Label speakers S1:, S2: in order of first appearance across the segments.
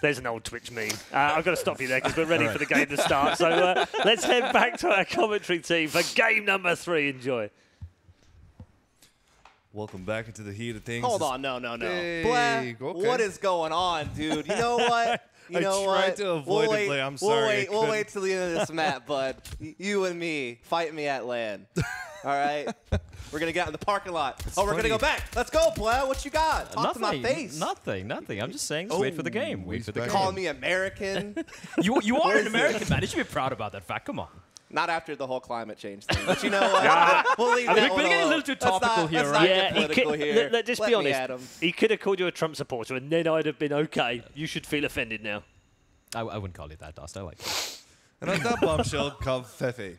S1: There's an old Twitch meme. I've got to stop you there because we're ready for the game to start. So let's head back to our commentary team for game number 3. Enjoy.
S2: Welcome back into the heat of things.
S3: Hold on, no.
S2: Hey,
S3: Bleh,
S2: okay.
S3: what is going on, dude? You know what?
S2: I tried to avoid it, Bleh. I'm sorry.
S3: We'll wait till the end of this map, bud. You and me, fight me at land. All right? We're going to get out in the parking lot. We're going to go back. Let's go, Bleh. What you got? Talk to my face.
S4: Nothing. I'm just saying, just wait for the game. Wait for the game.
S3: Calling me American.
S4: You are an American, man. You should be proud about that fact. Come on.
S3: Not after the whole climate change thing. But you know what? We'll leave that
S4: we're
S3: one
S4: getting a
S3: alone.
S4: little too topical here,
S3: let's
S4: right?
S3: not
S1: Yeah,
S3: get political here.
S1: let's just be honest. He could have called you a Trump supporter, and then I'd have been okay. You should feel offended now.
S4: I wouldn't call it that, Dust. I like it.
S2: And on that bombshell, Fefe.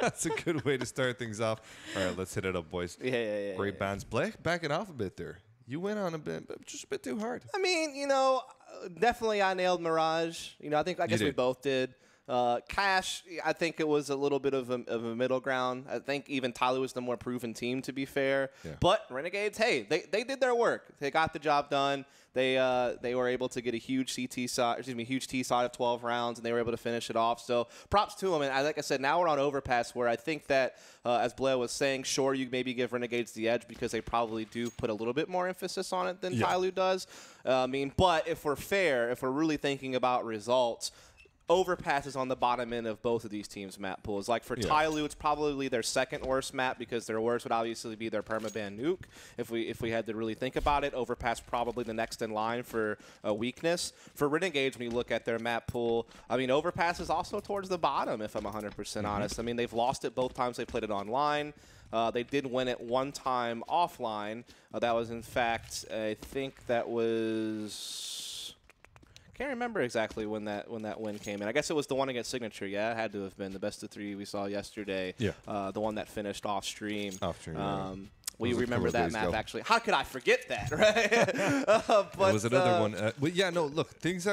S2: That's a good way to start things off. All right, let's hit it up, boys.
S3: Yeah.
S2: Great bands. Blake, backing off a bit there. You went on a bit, but just a bit too hard.
S3: I mean, you know, definitely I nailed Mirage. You know, I guess we both did. Cash, I think it was a little bit of a middle ground. I think even TyLoo was the more proven team, to be fair. Yeah. But Renegades, hey, they did their work. They got the job done. They were able to get a huge T side of 12 rounds, and they were able to finish it off. So props to them. And like I said, now we're on Overpass, where I think that, as Blair was saying, sure, you maybe give Renegades the edge because they probably do put a little bit more emphasis on it than TyLoo does. I mean, but if we're fair, if we're really thinking about results, Overpass is on the bottom end of both of these teams' map pools. Like for TyLoo, it's probably their second worst map because their worst would obviously be their permaban nuke. If we had to really think about it, Overpass probably the next in line for a weakness. For Renegades, when you look at their map pool, I mean, Overpass is also towards the bottom, if I'm 100% honest. I mean, they've lost it both times they played it online. They did win it one time offline. That was, in fact, I think that was... Can't remember exactly when that win came in. I guess it was the one against Signature. Yeah, it had to have been the best of 3 we saw yesterday. Yeah. The one that finished off stream. We remember that map actually. How could I forget that? Right. But
S2: it was another one. But yeah, no. Look, things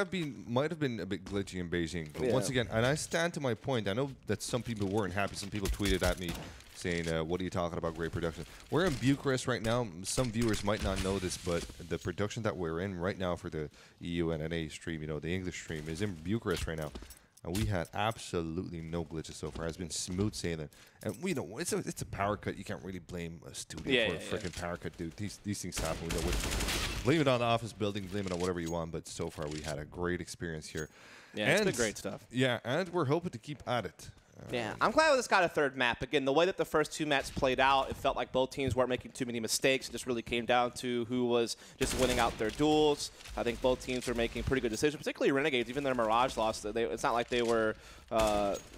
S2: might have been a bit glitchy in Beijing. But once again, and I stand to my point. I know that some people weren't happy. Some people tweeted at me saying, what are you talking about, great production? We're in Bucharest right now. Some viewers might not know this, but the production that we're in right now for the EU and NA stream, you know, the English stream, is in Bucharest right now. And we had absolutely no glitches so far. It's been smooth sailing. And we know it's a power cut. You can't really blame a studio for a freaking power cut, dude. These things happen. We know blame it on the office building, blame it on whatever you want. But so far, we had a great experience here.
S3: Yeah, it's been great stuff.
S2: Yeah, and we're hoping to keep at it.
S3: Yeah, I'm glad this got a third map. Again, the way that the first 2 maps played out, it felt like both teams weren't making too many mistakes. It just really came down to who was just winning out their duels. I think both teams were making pretty good decisions, particularly Renegades. Even their Mirage lost, it's not like they were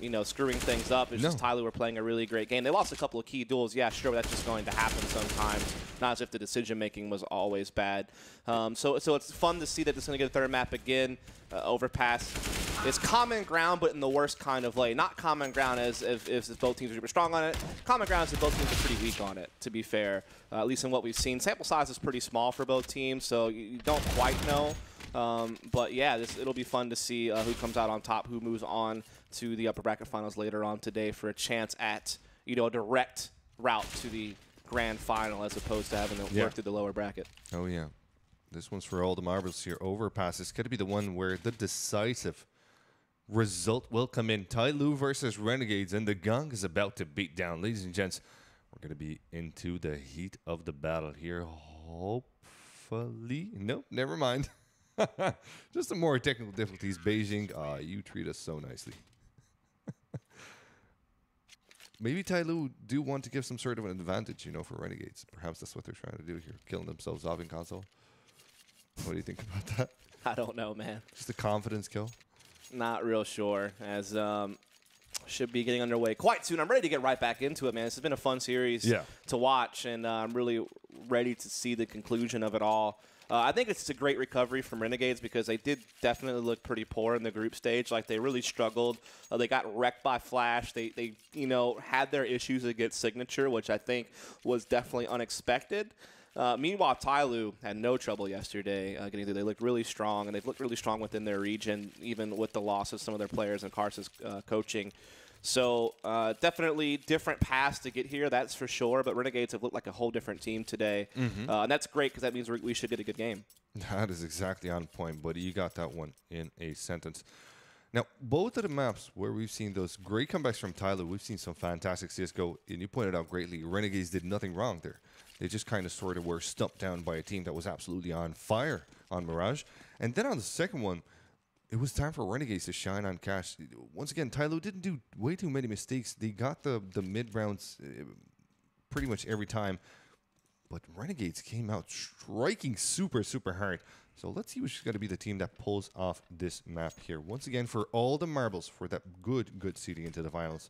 S3: you know, screwing things up. It's just TyLoo were playing a really great game. They lost a couple of key duels. Yeah, sure, that's just going to happen sometimes. Not as if the decision-making was always bad. So it's fun to see that it's going to get a third map again. Overpass. It's common ground, but in the worst kind of way. Not common ground as if both teams are super strong on it. Common ground is if both teams are pretty weak on it, to be fair. At least in what we've seen. Sample size is pretty small for both teams, so you don't quite know. But yeah, it'll be fun to see who comes out on top, who moves on to the upper bracket finals later on today for a chance at, you know, a direct route to the grand final as opposed to having to work through the lower bracket.
S2: Oh, yeah. This one's for all the marbles here. Overpass is going to be the one where the decisive result will come in. TyLoo versus Renegades, and the gong is about to beat down. Ladies and gents, we're going to be into the heat of the battle here. Hopefully. Nope, never mind. Just some more technical difficulties. Beijing, you treat us so nicely. Maybe TyLoo do want to give some sort of an advantage, you know, for Renegades. Perhaps that's what they're trying to do here, killing themselves off in console. What do you think about that?
S3: I don't know, man.
S2: Just a confidence kill?
S3: Not real sure, as should be getting underway quite soon. I'm ready to get right back into it, man. This has been a fun series to watch, and I'm really ready to see the conclusion of it all. I think it's a great recovery from Renegades because they did definitely look pretty poor in the group stage. Like, they really struggled. They got wrecked by Flash. They you know, had their issues against Signature, which I think was definitely unexpected. Meanwhile, TyLoo had no trouble yesterday getting through. They looked really strong, and they've looked really strong within their region, even with the loss of some of their players and Carson's coaching. So definitely different paths to get here, that's for sure. But Renegades have looked like a whole different team today. And that's great because that means we should get a good game.
S2: That is exactly on point, buddy. You got that one in a sentence. Now, both of the maps where we've seen those great comebacks from TyLoo, we've seen some fantastic CSGO, and you pointed out greatly, Renegades did nothing wrong there. They just kind of sort of were stumped down by a team that was absolutely on fire on Mirage. And then on the second one, it was time for Renegades to shine on Cash. Once again, TyLoo didn't do way too many mistakes. They got the mid-rounds pretty much every time. But Renegades came out striking super, super hard. So let's see which is going to be the team that pulls off this map here. Once again, for all the marbles for that good seeding into the finals,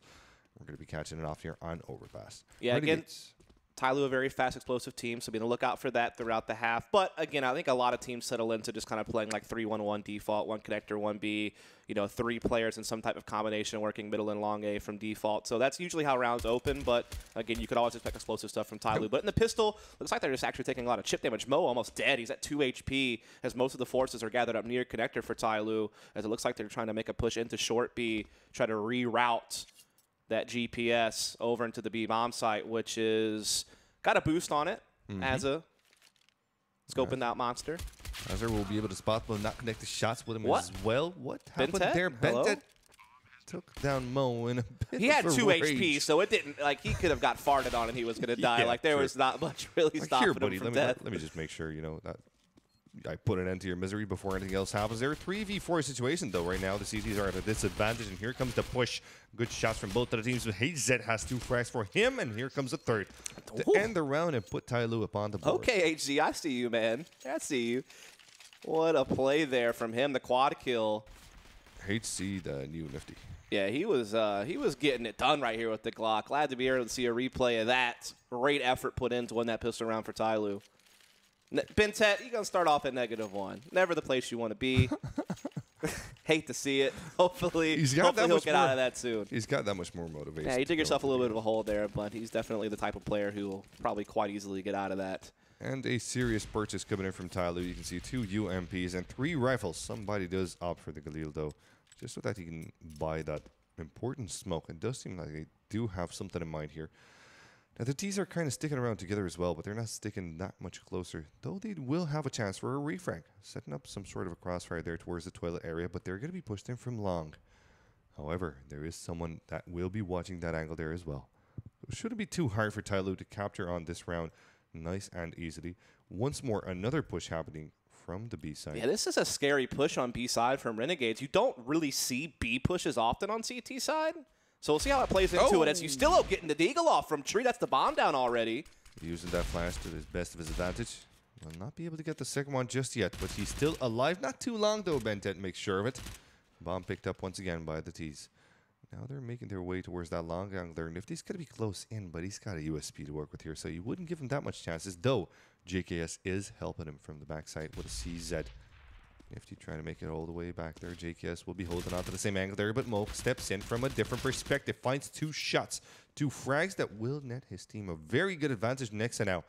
S2: we're going to be catching it off here on Overpass.
S3: Yeah,
S2: Renegades.
S3: again, TyLoo, a very fast, explosive team, so be on the lookout for that throughout the half. But again, I think a lot of teams settle into just kind of playing like 3-1-1 default, one connector, one B, you know, 3 players in some type of combination working middle and long A from default. So that's usually how rounds open, but again, you could always expect explosive stuff from TyLoo. But in the pistol, looks like they're just actually taking a lot of chip damage. Mo almost dead. He's at 2 HP as most of the forces are gathered up near connector for TyLoo, as it looks like they're trying to make a push into short B, try to reroute that GPS over into the B bomb site, which is got a boost on it as a scoping that monster.
S2: Azar will be able to spot but not connect the shots with him
S3: What?
S2: as well. What happened
S3: Bentet?
S2: there?
S3: Hello?
S2: Bentet took down Mo in a bit
S3: He had
S2: of a
S3: 2
S2: rage.
S3: HP, so it didn't, like, he could have got farted on and he was going to die.
S2: Yeah,
S3: like, there
S2: sure.
S3: was not much really
S2: Like,
S3: stopping
S2: here, buddy,
S3: him from
S2: let
S3: death.
S2: me just make sure, you know, that I put an end to your misery before anything else happens. They're a 3v4 situation, though, right now. The CTs are at a disadvantage, and here comes the push. Good shots from both of the teams. HZ has 2 frags for him, and here comes a third to
S3: Ooh.
S2: end the round and put TyLoo upon the board.
S3: Okay, HZ, I see you, man. I see you. What a play there from him, the quad kill.
S2: HC, the new Nifty.
S3: Yeah, he was getting it done right here with the Glock. Glad to be able to see a replay of that. Great effort put in to win that pistol round for TyLoo. Bentet, you're going to start off at -1. Never the place you want to be. Hate to see it. Hopefully he'll get out of that soon.
S2: He's got that much more motivation.
S3: Yeah, you dig yourself a little bit of a hole there, but he's definitely the type of player who will probably quite easily get out of that.
S2: And a serious purchase coming in from TyLoo. You can see 2 UMPs and 3 rifles. Somebody does opt for the Galil, though, just so that he can buy that important smoke. It does seem like they do have something in mind here. Now, the T's are kind of sticking around together as well, but they're not sticking that much closer, though they will have a chance for a refrag, setting up some sort of a crossfire there towards the toilet area, but they're going to be pushed in from long. However, there is someone that will be watching that angle there as well. It shouldn't be too hard for TyLoo to capture on this round nice and easily. Once more, another push happening from the B side.
S3: Yeah, this is a scary push on B side from Renegades. You don't really see B pushes often on CT side. So we'll see how it plays into it as you still getting the deagle off from Tree. That's the bomb down already.
S2: Using that flash to his best of his advantage. Will not be able to get the second one just yet, but he's still alive. Not too long, though, Bentet makes sure of it. Bomb picked up once again by the T's. Now they're making their way towards that long angle there. Nifty's going to be close in, but he's got a USP to work with here, so you wouldn't give him that much chances, though JKS is helping him from the backside with a CZ. Nifty trying to make it all the way back there. JKS will be holding on to the same angle there, but Mo steps in from a different perspective. Finds 2 shots, 2 frags that will net his team a very good advantage next to now.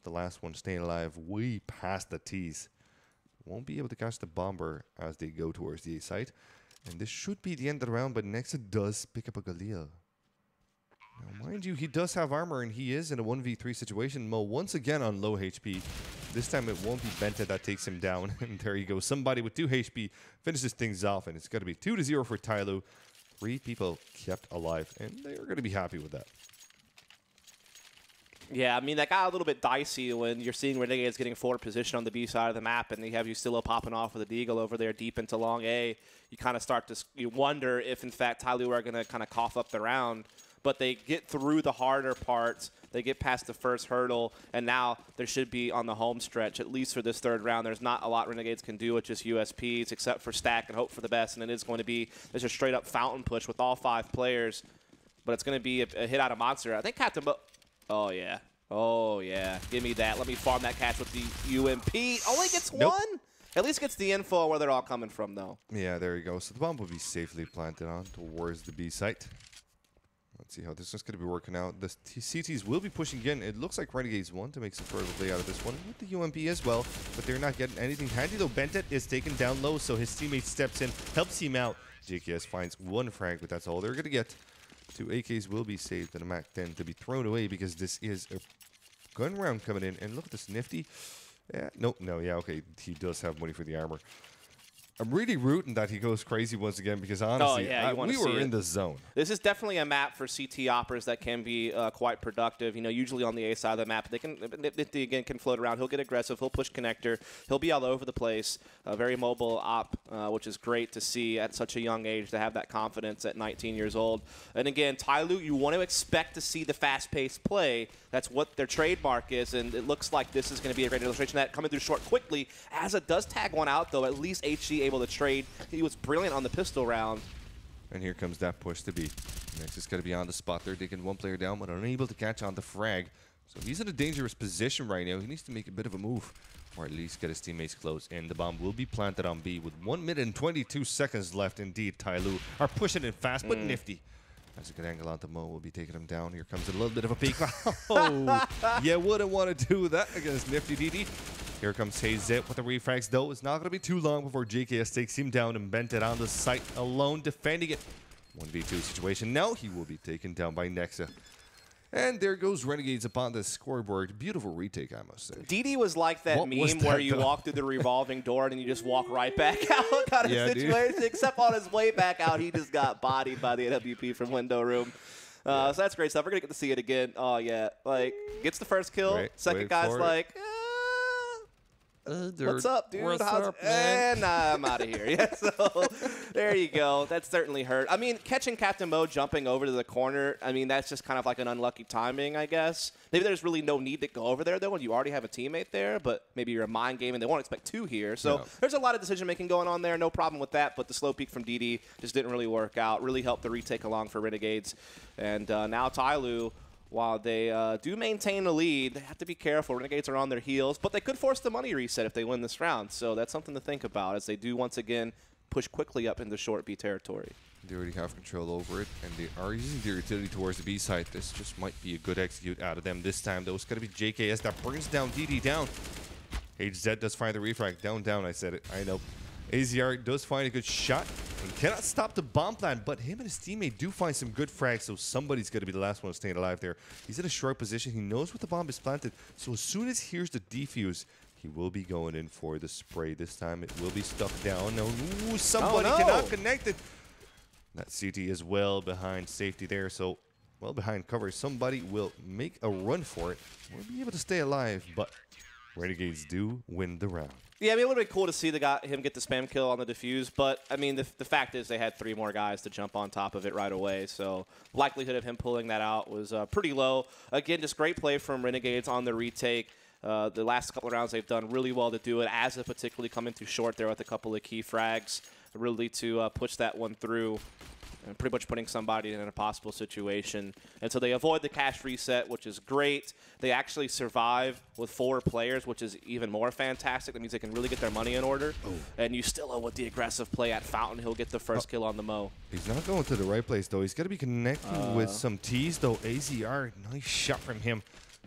S2: The last one staying alive way past the T's. Won't be able to catch the bomber as they go towards the A site. And this should be the end of the round, but Nexa does pick up a Galil. Now, mind you, he does have armor, and he is in a 1v3 situation. Mo once again on low HP. This time it won't be Bentet that takes him down. And there you go. Somebody with 2 HP finishes things off, and it's going to be 2-0 for TyLoo. 3 people kept alive, and they are going to be happy with that.
S3: Yeah, I mean, that got a little bit dicey when you're seeing Renegades getting forward position on the B side of the map, and they have Ustillo popping off with a deagle over there deep into long A. You kind of start to you wonder if, in fact, TyLoo are going to kind of cough up the round. But they get through the harder parts. They get past the first hurdle, and now there should be on the home stretch, at least for this third round. There's not a lot Renegades can do with just USPs except for stack and hope for the best, and it is going to be just a straight-up fountain push with all 5 players. But it's going to be a hit out of Monster. I think Captain Mo... Oh, yeah. Oh, yeah. Give me that. Let me farm that catch with the UMP. Only gets 1? At least gets the info on where they're all coming from, though.
S2: Yeah, there you go. So the bomb will be safely planted on towards the B site. Let's see how this is going to be working out. The CTs will be pushing again. It looks like Renegades want to make some sort of a play out of this one with the UMP as well, but they're not getting anything handy, though. Bentet is taken down low, so his teammate steps in, helps him out. JKS finds 1 frag, but that's all they're going to get. Two AKs will be saved and a Mac 10 to be thrown away because this is a gun round coming in. And look at this Nifty. Yeah, no, yeah, okay. He does have money for the armor. I'm really rooting that he goes crazy once again because honestly, we were in the zone.
S3: This is definitely a map for CT operas that can be quite productive. You know, usually on the A side of the map, they again can float around. He'll get aggressive. He'll push connector. He'll be all over the place. A very mobile op, which is great to see at such a young age to have that confidence at 19 years old. And again, TyLoo, you want to expect to see the fast-paced play. That's what their trademark is, and it looks like this is going to be a great illustration of that coming through short quickly. As it does tag one out, though, at least HG able to trade. He was brilliant on the pistol round.
S2: And here comes that push to B. Next is going to be on the spot. They're taking one player down, but unable to catch on the frag. So he's in a dangerous position right now. He needs to make a bit of a move, or at least get his teammates close. And the bomb will be planted on B with 1 minute and 22 seconds left. Indeed, TyLoo are pushing it fast, but nifty. That's a good angle onto Mo. Will be taking him down. Here comes a little bit of a peek. Oh, you wouldn't want to do that against Nifty DD. Here comes Zet with the refrags, though. It's not going to be too long before JKS takes him down and bent it on the site alone, defending it. 1v2 situation. Now he will be taken down by Nexa. And there goes Renegades upon the scoreboard. Beautiful retake, I must say.
S3: DD was like that meme where you walk through the revolving door and then you just walk right back out kind of situation. Dude. Except on his way back out, he just got bodied by the AWP from window room. So that's great stuff. We're going to get to see it again. Oh, yeah. Like, gets the first kill. Second guy's like, what's up, dude?
S2: What's up, man?
S3: Nah, I'm out of here. Yeah, so there you go. That certainly hurt. I mean, catching Captain Mo jumping over to the corner, I mean, that's just kind of like an unlucky timing, I guess. Maybe there's really no need to go over there, though, when you already have a teammate there, but maybe you're a mind game and they won't expect two here. So there's a lot of decision-making going on there. No problem with that, but the slow peek from DD just didn't really work out. Really helped the retake along for Renegades. And now TyLoo, while they do maintain the lead, they have to be careful. Renegades are on their heels, but they could force the money reset if they win this round. So that's something to think about as they do once again push quickly up into short B territory.
S2: They already have control over it, and they are using their utility towards the B side. This just might be a good execute out of them this time, though. It's going to be JKS that brings down DD down. HZ does find the refrag. Down, I said it. I know. AZR does find a good shot and cannot stop the bomb plan, but him and his teammate do find some good frags, so somebody's going to be the last one staying alive there. He's in a short position. He knows what the bomb is planted, so as soon as he hears the defuse, he will be going in for the spray. This time it will be stuck down. No, ooh, somebody cannot connect it. That CT is well behind safety there, so well behind cover. Somebody will make a run for it. We'll be able to stay alive, but Renegades do win the round.
S3: Yeah, I mean, it would have been cool to see him get the spam kill on the defuse, but, I mean, the fact is they had 3 more guys to jump on top of it right away, so likelihood of him pulling that out was pretty low. Again, just great play from Renegades on the retake. The last couple of rounds they've done really well to do it, as of particularly coming through short there with a couple of key frags, really to push that one through. And pretty much putting somebody in an impossible situation. And so they avoid the cash reset, which is great. They actually survive with 4 players, which is even more fantastic. That means they can really get their money in order. Oh. And you still with the aggressive play at Fountain, he'll get the first kill on the Mo.
S2: He's not going to the right place, though. He's got to be connecting with some T's, though. AZR, nice shot from him.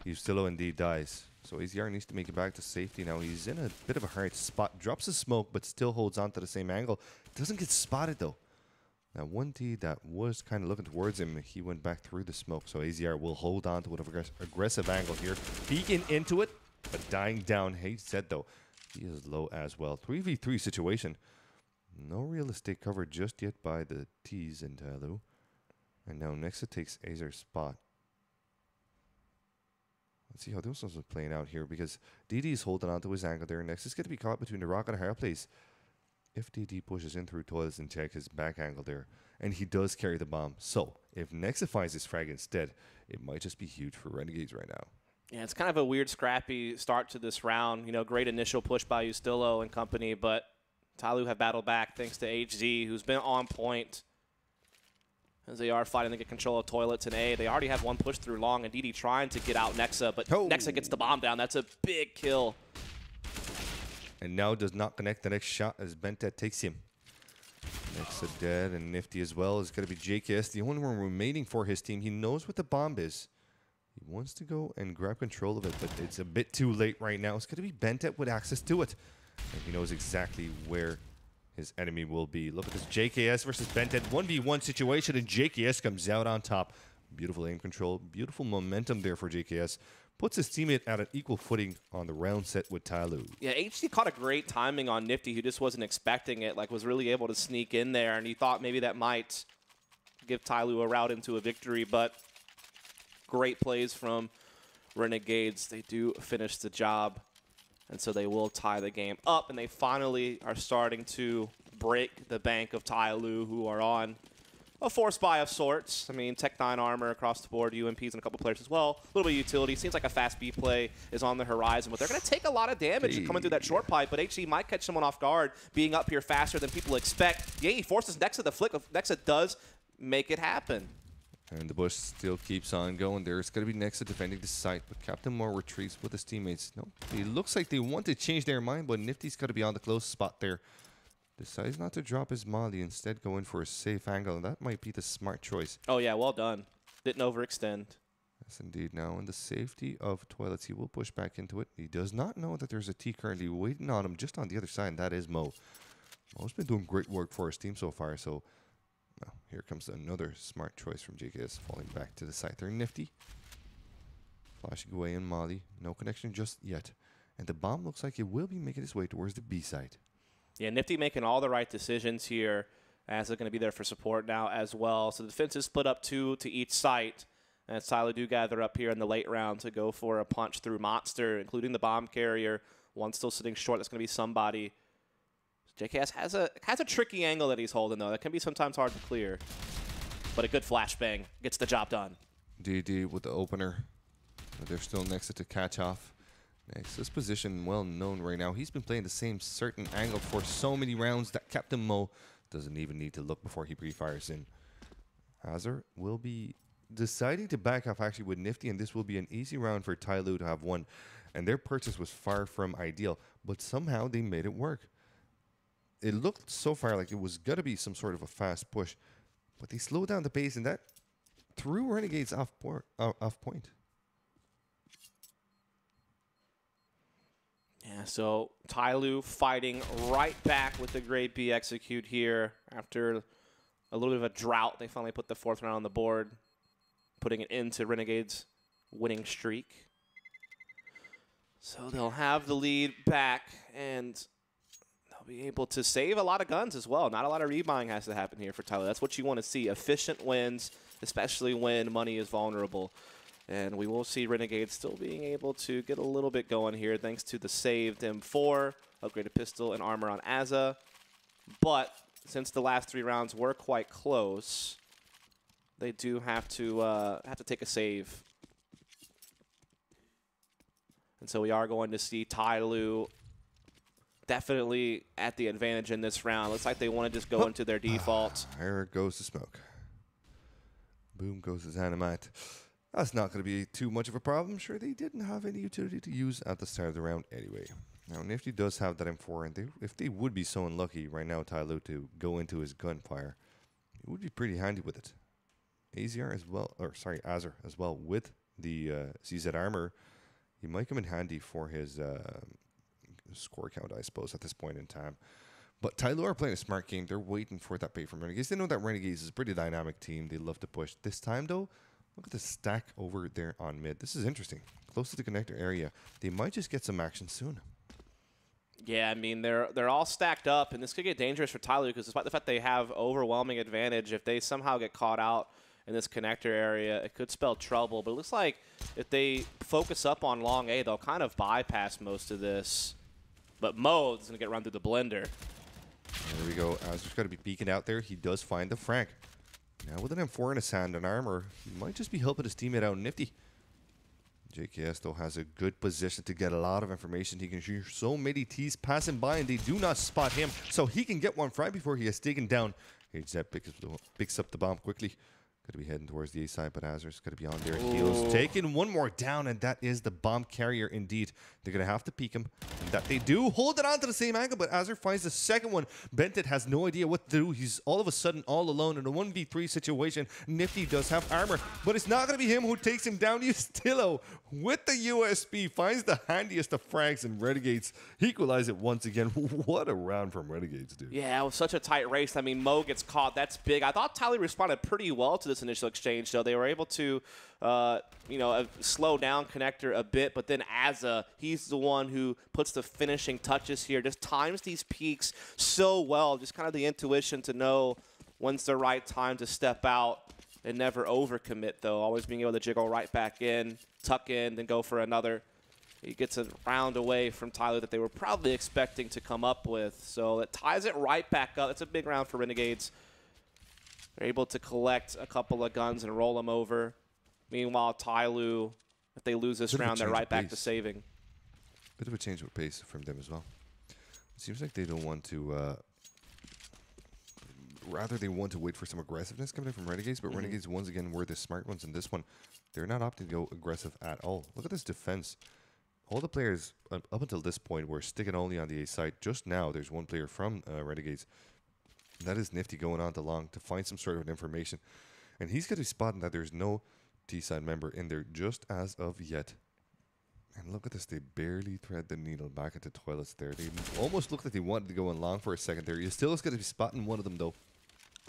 S2: Yustillo indeed dies. So AZR needs to make it back to safety now. He's in a bit of a hard spot. Drops his smoke, but still holds on to the same angle. Doesn't get spotted, though. That one T that was kind of looking towards him, he went back through the smoke. So AZR will hold on to whatever aggressive angle here. Peeking into it, but dying down. HZ, though, he is low as well. 3v3 situation. No real estate covered just yet by the T's in TyLoo. And now Nexa takes AZR's spot. Let's see how this one's playing out here, because DD is holding on to his angle there. Nexa's going to be caught between the rock and a hard place. If DD pushes in through toilets and checks his back angle there, and he does carry the bomb. So if Nexa finds his frag instead, it might just be huge for Renegades right now.
S3: Yeah, it's kind of a weird, scrappy start to this round. You know, great initial push by Yustillo and company, but TyLoo have battled back thanks to HZ, who's been on point as they are fighting to get control of toilets in A. They already have one push through long, and DD trying to get out Nexa, but Nexa gets the bomb down. That's a big kill.
S2: And now does not connect the next shot as Bentet takes him. Nexa dead and Nifty as well. It's going to be JKS, the only one remaining for his team. He knows what the bomb is. He wants to go and grab control of it, but it's a bit too late right now. It's going to be Bentet with access to it. And he knows exactly where his enemy will be. Look at this JKS versus Benton 1v1 situation, and JKS comes out on top. Beautiful aim control, beautiful momentum there for JKS. Puts his teammate at an equal footing on the round set with TyLoo.
S3: Yeah, HC caught a great timing on Nifty, who just wasn't expecting it, like was really able to sneak in there, and he thought maybe that might give TyLoo a route into a victory, but great plays from Renegades. They do finish the job, and so they will tie the game up, and they finally are starting to break the bank of TyLoo, who are on a force buy of sorts. I mean, Tech 9 armor across the board, UMPs, and a couple players as well. A little bit of utility. Seems like a fast B play is on the horizon, but they're going to take a lot of damage coming through that short pipe, but HC might catch someone off guard, being up here faster than people expect. Yeah, he forces Nexa the flick. Nexa does make it happen.
S2: And the bush still keeps on going. There's going to be Nexa defending the site, but Captain Moore retreats with his teammates. No, it looks like they want to change their mind, but Nifty's got to be on the close spot there. Decides not to drop his molly, instead go in for a safe angle, and that might be the smart choice.
S3: Oh yeah, well done. Didn't overextend.
S2: Yes, indeed. Now, in the safety of toilets, he will push back into it. He does not know that there's a T currently waiting on him just on the other side, and that is Mo. Mo's been doing great work for his team so far, so well, here comes another smart choice from JKS, falling back to the side there. Nifty. Flashing away in molly. No connection just yet. And the bomb looks like it will be making its way towards the B side.
S3: Yeah, Nifty making all the right decisions here, as they're going to be there for support now as well. So the defense is split up 2 to each site, and TyLoo do gather up here in the late round to go for a punch through Monster, including the bomb carrier. One still sitting short. That's going to be somebody. JKS has a tricky angle that he's holding, though. That can be sometimes hard to clear. But a good flashbang gets the job done.
S2: DD with the opener. But they're still next to catch off. Nexa's position well known right now. He's been playing the same certain angle for so many rounds that Captain Mo doesn't even need to look before he pre-fires in. Azar will be deciding to back off actually with Nifty, and this will be an easy round for TyLoo to have won. And their purchase was far from ideal, but somehow they made it work. It looked so far like it was going to be some sort of a fast push, but they slowed down the pace, and that threw Renegades off point.
S3: Yeah, so TyLoo fighting right back with the great B execute here after a little bit of a drought. They finally put the 4th round on the board, putting it into Renegades' winning streak. So they'll have the lead back, and they'll be able to save a lot of guns as well. Not a lot of rebuying has to happen here for TyLoo. That's what you want to see, efficient wins, especially when money is vulnerable. And we will see Renegades still being able to get a little bit going here thanks to the saved M4, upgraded pistol, and armor on Aza. But since the last 3 rounds were quite close, they do have to take a save. And so we are going to see TyLoo definitely at the advantage in this round. Looks like they want to just go into their default.
S2: There goes the smoke. Boom goes the dynamite. That's not going to be too much of a problem. Sure, they didn't have any utility to use at the start of the round anyway. Now, Nifty does have that M4, and if they would be so unlucky right now, TyLoo, to go into his gunfire, it would be pretty handy with it. Azar as well, Azar as well, with the CZ armor, he might come in handy for his score count, I suppose, at this point in time. But TyLoo are playing a smart game. They're waiting for that pay from Renegades. They know that Renegades is a pretty dynamic team. They love to push. This time, though, look at the stack over there on mid. This is interesting. Close to the connector area. They might just get some action soon.
S3: Yeah, I mean, they're all stacked up, and this could get dangerous for TyLoo because despite the fact they have overwhelming advantage, if they somehow get caught out in this connector area, it could spell trouble. But it looks like if they focus up on long A, they'll kind of bypass most of this. But Mo is going to get run through the blender.
S2: There we go. Azar's got to be beacon out there. He does find the frag. Now with an M4 in his hand and armor, he might just be helping his teammate out Nifty. JKS, though, has a good position to get a lot of information. He can hear so many T's passing by, and they do not spot him. So he can get one frag before he is taken down. HZ picks up the bomb quickly. Going to be heading towards the A side, but Azur's going to be on their heels. Taking one more down, and that is the bomb carrier indeed. They're going to have to peek him. And that they do. Hold it on to the same angle, but Azur finds the second one. Bentet has no idea what to do. He's all of a sudden all alone in a 1v3 situation. Nifty does have armor, but it's not going to be him who takes him down. TyLoo with the USP finds the handiest of frags, and Renegades equalize it once again. What a round from Renegades, dude.
S3: Yeah, it was such a tight race. I mean, Mo gets caught. That's big. I thought TyLoo responded pretty well to this initial exchange, though. They were able to, slow down Connector a bit, but then Azza, he's the one who puts the finishing touches here, just times these peaks so well, just kind of the intuition to know when's the right time to step out and never overcommit, though. Always being able to jiggle right back in, tuck in, then go for another. He gets a round away from TyLoo that they were probably expecting to come up with, so it ties it right back up. It's a big round for Renegades. They're able to collect a couple of guns and roll them over. Meanwhile, TyLoo, if they lose this round, they're right back to saving.
S2: Bit of a change of pace from them as well. It seems like they don't want to... rather, they want to wait for some aggressiveness coming in from Renegades, but Renegades, once again, were the smart ones in this one. They're not opting to go aggressive at all. Look at this defense. All the players up until this point were sticking only on the A side. Just now, there's one player from Renegades. That is Nifty going on to long to find some sort of information. And he's going to be spotting that there's no T-side member in there just as of yet. And look at this. They barely thread the needle back into toilets there. They almost looked like they wanted to go in long for a second there. You still is going to be spotting one of them, though.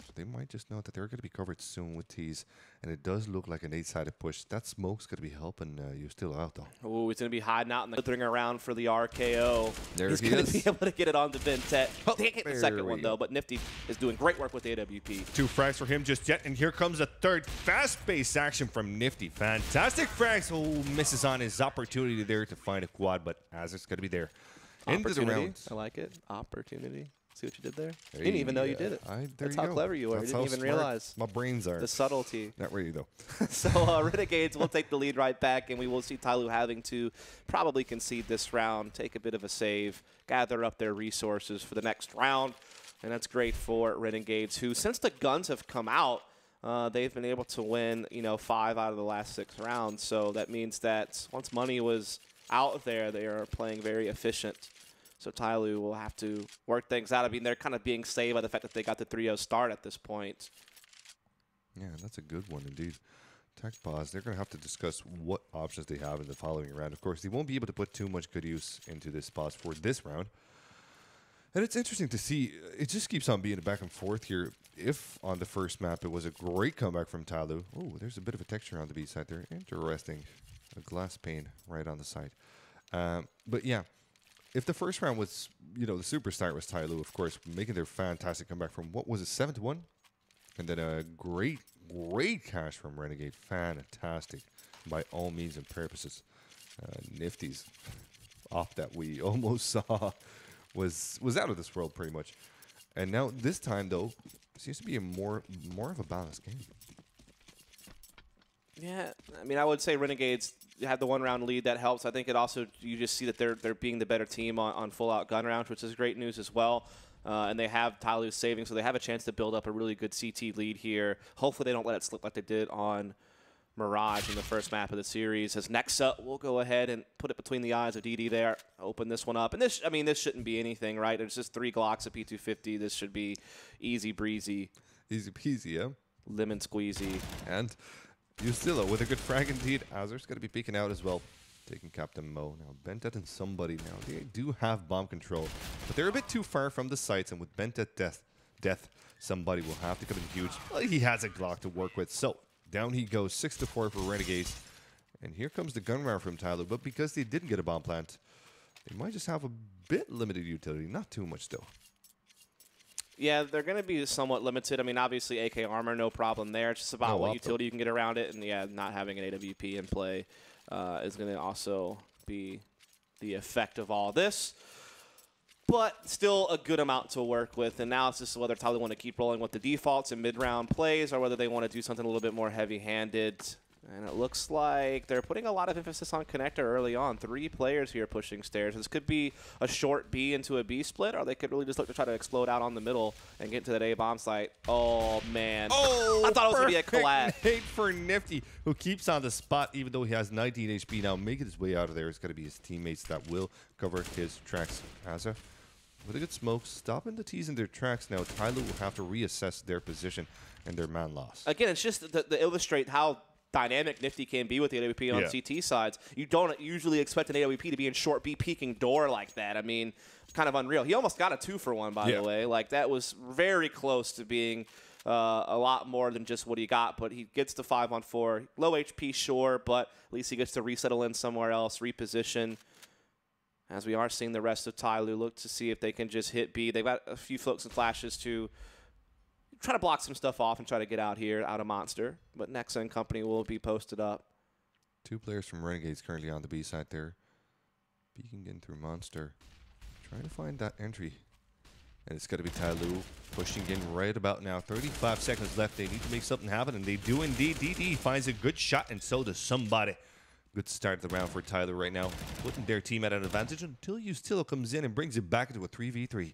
S2: So they might just know that they're going to be covered soon with T's. And it does look like an 8-sided push. That smoke's going to be helping you still out, though.
S3: Oh, he's going to be hiding out and slithering around for the RKO.
S2: There
S3: he's going to be able to get it on to Bentet. They get the second one, though, but Nifty is doing great work with the AWP.
S2: 2 frags for him just yet, and here comes a third fast-paced action from Nifty. Fantastic frags. Oh, misses on his opportunity there to find a quad, but Azur's going to be there. Into the round.
S3: I like it. Opportunity. See what you did there? You didn't even know you did it. That's how clever you were. You didn't even realize.
S2: My brains are.
S3: The subtlety.
S2: Not really, though.
S3: So Renegades will take the lead right back, and we will see TyLoo having to probably concede this round, take a bit of a save, gather up their resources for the next round. And that's great for Renegades, who, since the guns have come out, they've been able to win, 5 out of the last 6 rounds. So that means that once money was out there, they are playing very efficient. So TyLoo will have to work things out. I mean, they're kind of being saved by the fact that they got the 3-0 start at this point.
S2: Yeah, that's a good one indeed. Tech pause. They're going to have to discuss what options they have in the following round. Of course, they won't be able to put too much good use into this pause for this round. And it's interesting to see. It just keeps on being a back and forth here. If on the first map it was a great comeback from TyLoo. Oh, there's a bit of a texture on the B side there. Interesting. A glass pane right on the side. But yeah. If the first round was, the superstar was TyLoo, of course, making their fantastic comeback from, what was it, 7-1? And then a great cash from Renegade. Fantastic by all means and purposes. Nifty's off that we almost saw was out of this world pretty much. And now this time, though, seems to be a more of a balanced game.
S3: Yeah, I mean, I would say Renegades had the 1-round lead. That helps. I think it also, you just see that they're being the better team on full-out gun rounds, which is great news as well. And they have TyLoo saving, so they have a chance to build up a really good CT lead here. Hopefully they don't let it slip like they did on Mirage in the first map of the series. As Nexa will go ahead and put it between the eyes of DD there, open this one up. And this shouldn't be anything, right? There's just 3 Glocks of P250. This should be easy breezy.
S2: Easy peasy, yeah.
S3: Lemon squeezy.
S2: And TyLoo with a good frag indeed. Azur's going to be peeking out as well, taking Captain Mo. Now, Bentet and somebody now. They do have bomb control, but they're a bit too far from the sites, and with Bentet death, somebody will have to come in huge. Well, he has a Glock to work with, so down he goes, 6-4 for Renegades. And here comes the gun round from TyLoo, but because they didn't get a bomb plant, they might just have a bit limited utility. Not too much, though.
S3: Yeah, they're going to be somewhat limited. I mean, obviously, AK armor, no problem there. It's just about what utility you can get around it. And, yeah, not having an AWP in play is going to also be the effect of all this. But still a good amount to work with. And now it's just whether TyLoo want to keep rolling with the defaults and mid-round plays or whether they want to do something a little bit more heavy-handed. And it looks like they're putting a lot of emphasis on connector early on. 3 players here pushing stairs. This could be a short B into a B split, or they could really just look to try to explode out on the middle and get to that A bomb site. Oh, man.
S2: Oh,
S3: I thought it was going to be a
S2: perfect
S3: collat.
S2: nade for Nifty, who keeps on the spot even though he has 19 HP now. Making his way out of there is going to be his teammates that will cover his tracks. Asa, with a good smoke, stopping the T's in their tracks now. TyLoo will have to reassess their position and their man loss.
S3: Again, it's just to illustrate how dynamic Nifty can be with the AWP on CT sides. You don't usually expect an AWP to be in short B peeking door like that. I mean, kind of unreal. He almost got a 2-for-1, by the way. Like, that was very close to being a lot more than just what he got, but he gets to 5-on-4. Low HP, sure, but at least he gets to resettle in somewhere else, reposition. As we are seeing the rest of TyLoo look to see if they can just hit B. They've got a few floats and flashes to try to block some stuff off and try to get out here, out of Monster. But Nexa and company will be posted up.
S2: 2 players from Renegades currently on the B side there. Peeking in through Monster. Trying to find that entry. And it's going to be TyLoo pushing in right about now. 35 seconds left. They need to make something happen, and they do indeed. DD finds a good shot, and so does somebody. Good start of the round for TyLoo right now. Putting their team at an advantage until Ustillo comes in and brings it back into a 3v3.